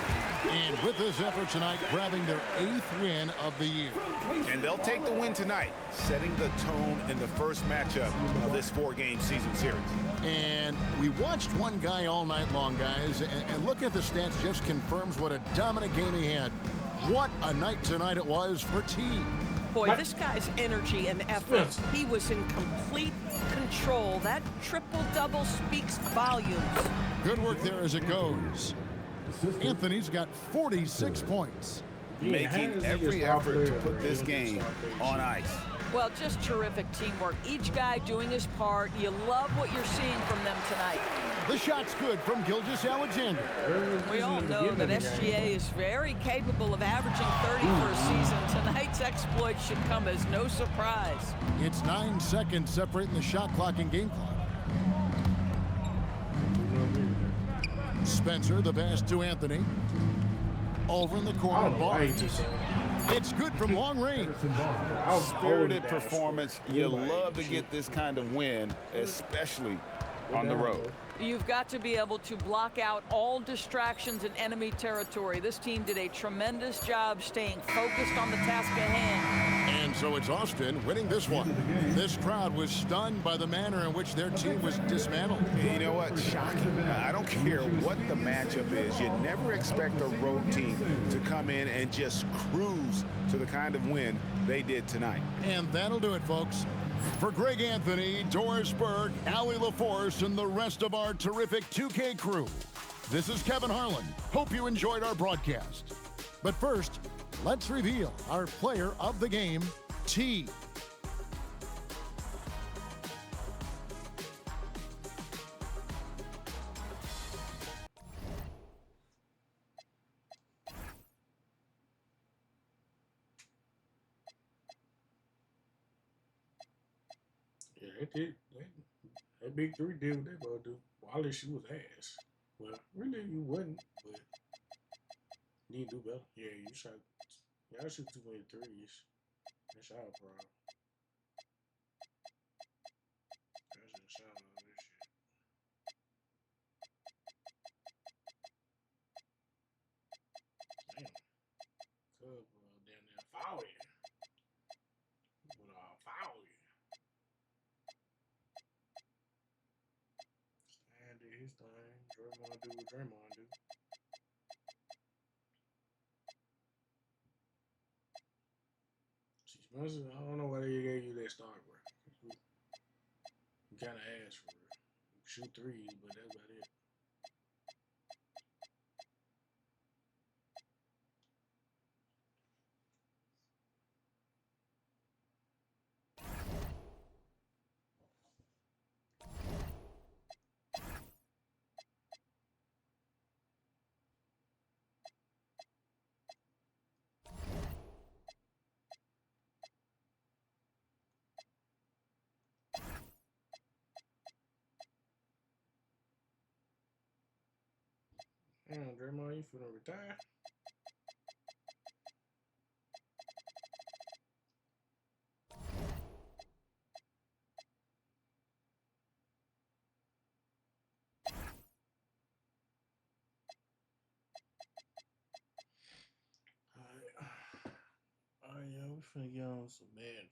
[SPEAKER 13] And with this effort tonight, grabbing their 8th win of the year.
[SPEAKER 19] And they'll take the win tonight, setting the tone in the first matchup of this 4-game season series.
[SPEAKER 13] And we watched one guy all night long, guys, and look at the stats just confirms what a dominant game he had. What a night tonight it was for T.
[SPEAKER 14] Boy, this guy's energy and effort, he was in complete control. That triple-double speaks volumes.
[SPEAKER 13] Good work there as it goes. Anthony's got 46 points.
[SPEAKER 19] Making every effort to put this game on ice.
[SPEAKER 14] Well, just terrific teamwork. Each guy doing his part. You love what you're seeing from them tonight.
[SPEAKER 13] The shot's good from Gilgeous-Alexander.
[SPEAKER 14] We all know that SGA is very capable of averaging 30 for a season. Tonight's exploit should come as no surprise.
[SPEAKER 13] It's 9 seconds separating the shot clock and game clock. Spencer, the pass to Anthony. Over in the corner, Barnes. It's good from long range.
[SPEAKER 19] Spirited performance. You love to get this kind of win, especially on the road.
[SPEAKER 14] You've got to be able to block out all distractions in enemy territory. This team did a tremendous job staying focused on the task at hand.
[SPEAKER 13] And so it's Austin winning this one. This crowd was stunned by the manner in which their team was dismantled.
[SPEAKER 19] You know what? Shocking. I don't care what the matchup is. You never expect a road team to come in and just cruise to the kind of win they did tonight.
[SPEAKER 13] And that'll do it, folks. For Greg Anthony, Doris Burke, Allie LaForce, and the rest of our terrific 2K crew, this is Kevin Harlan. Hope you enjoyed our broadcast. But first, let's reveal our player of the game, T.
[SPEAKER 1] Yeah, they did. That big three did what they gonna do. Wally, she was ass. Well, really, you wouldn't, but you need to do better. Yeah, you shot. Y'all shoot too many threes. That's our problem. That's a shot on this shit. Damn. Cub down there foul you. Foul you. Stan did his thing. Draymond do what Draymond do. Spencer, I don't know why they gave you that start, bro. You kind of asked for it. You shoot threes, but that's about it. Damn, Draymond, you finna retire? finna get on some Madden